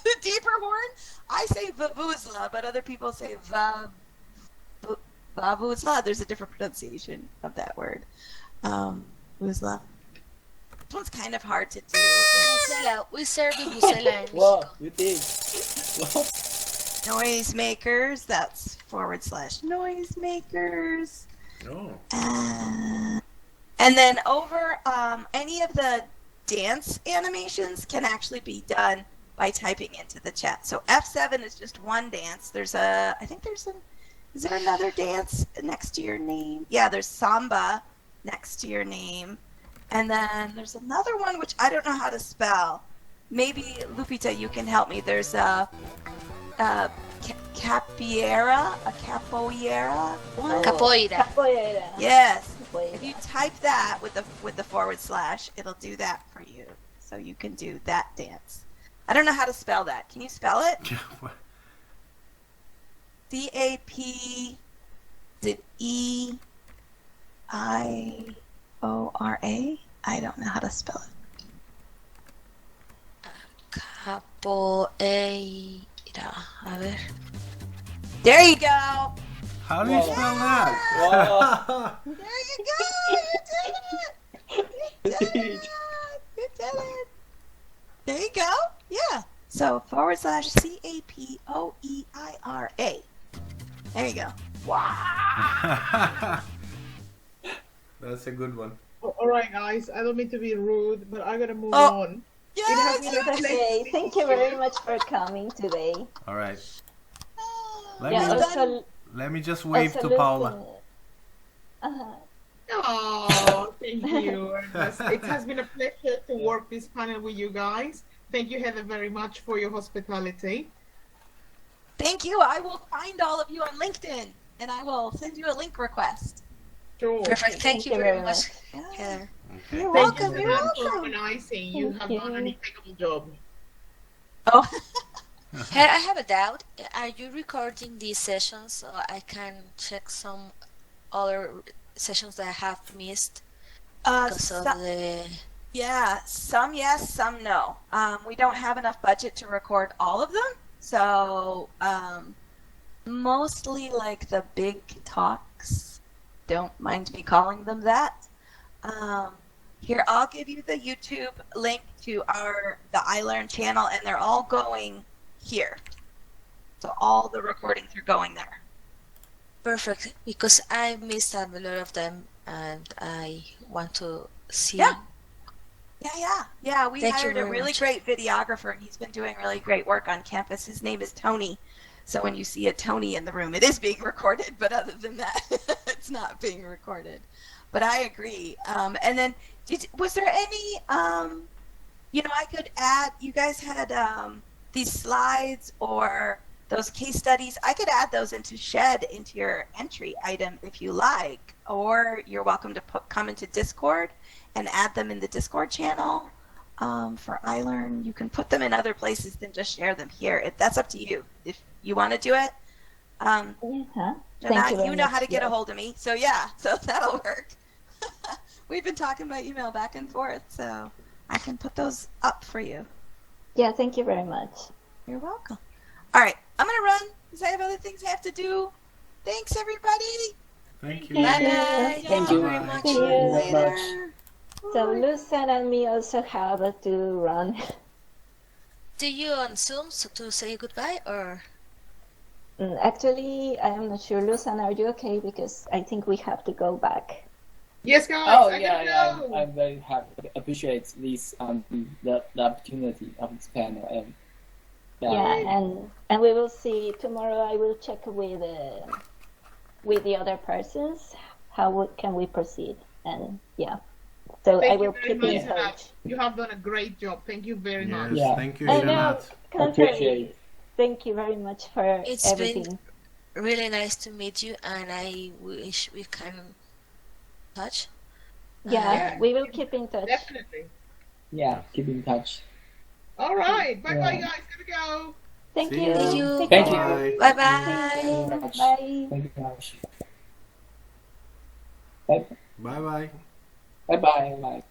the deeper horn. I say vuvuzela, but other people say vuvuzela. There's a different pronunciation of that word. Vuvuzela. This one's kind of hard to do. Bucela. We serve bucela in Wow, Mexico. you did. Wow. Noisemakers. That's /noisemakers. Oh. And then over any of the dance animations can actually be done by typing into the chat. So F7 is just one dance. Is there another dance next to your name? Yeah, there's samba next to your name. And then there's another one which I don't know how to spell. Maybe Lupita, you can help me. There's a capoeira one. Capoeira. Capoeira. Yes. Capoeira. If you type that with the /, it'll do that for you. So you can do that dance. I don't know how to spell that. Can you spell it? CAPEIORA? I don't know how to spell it. Capoeira. A ver. There you go. How do you spell that? Wow. There you go. You did it. You did it. There you go. Yeah. So /CAPOEIRA. There you go. Wow. That's a good one. All right, guys. I don't mean to be rude, but I gotta move Oh. on. Yes. been a pleasure Okay, to thank meet you very much for coming today. All right. Let Yeah, me also, Let me just wave also to Paula. Uh-huh. Oh, thank you. It has been a pleasure to work this panel with you guys. Thank you, Heather, very much for your hospitality. Thank you. I will find all of you on LinkedIn, and I will send you a link request. Sure. Perfect. Thank you very much, Heather. You're Okay. welcome. Thank you You're for welcome. organizing. You Thank have done an you. impeccable job. Oh, Hey, I have a doubt. Are you recording these sessions so I can check some other sessions that I have missed because of the... yeah, some yes, some no. We don't have enough budget to record all of them, so mostly like the big talks. Don't mind me calling them that. Here, I'll give you the YouTube link to the iLearn channel, and they're all going here. So all the recordings are going there. Perfect, because I missed a lot of them and I want to see. Yeah. Yeah. We Thank you hired a very really much. great videographer, and he's been doing really great work on campus. His name is Tony. So when you see a Tony in the room, it is being recorded, but other than that, it's not being recorded. But I agree. And then, was there any, I could add, you guys had these slides or those case studies. I could add those into your entry item if you like, or you're welcome to come into Discord and add them in the Discord channel. For iLearn, you can put them in other places than just share them here. That's up to you. If you want to do it, Yeah. Janai, very you know how much, to get a yes. hold of me. So yeah, so that'll work. We've been talking by email back and forth, so I can put those up for you. Yeah, thank you very much. You're welcome. All right, I'm going to run because I have other things I have to do. Thanks, everybody. Thank you. Thank you. Bye. Thank you very Bye. much. See you Very much. Later. So Lucen and me also have to run. Do you on Zoom to say goodbye or? Actually, I am not sure. Lucen, are you okay? Because I think we have to go back. Yes, guys. Oh I yeah, gotta yeah. go. I'm very happy. Appreciate this the opportunity of this panel and Yeah, and we will see tomorrow. I will check with the other persons how can we proceed, and yeah. So Thank I will you very keep in much, touch. Shanat. You have done a great job. Thank you very much. Yes, Yeah. thank you, I know, Shanat. contrary. appreciate. Thank you very much for It's everything. been really nice to meet you, and I wish we can touch. Yeah, Yeah. we will keep in touch. Definitely. Yeah, keep in touch. All right. Bye bye, Yeah. guys. Gotta go. Thank See you. you. Thank you. Take Thank care. you. Bye Thank bye. you. Much. Bye. Thank you very much. Bye Bye bye. bye. Bye.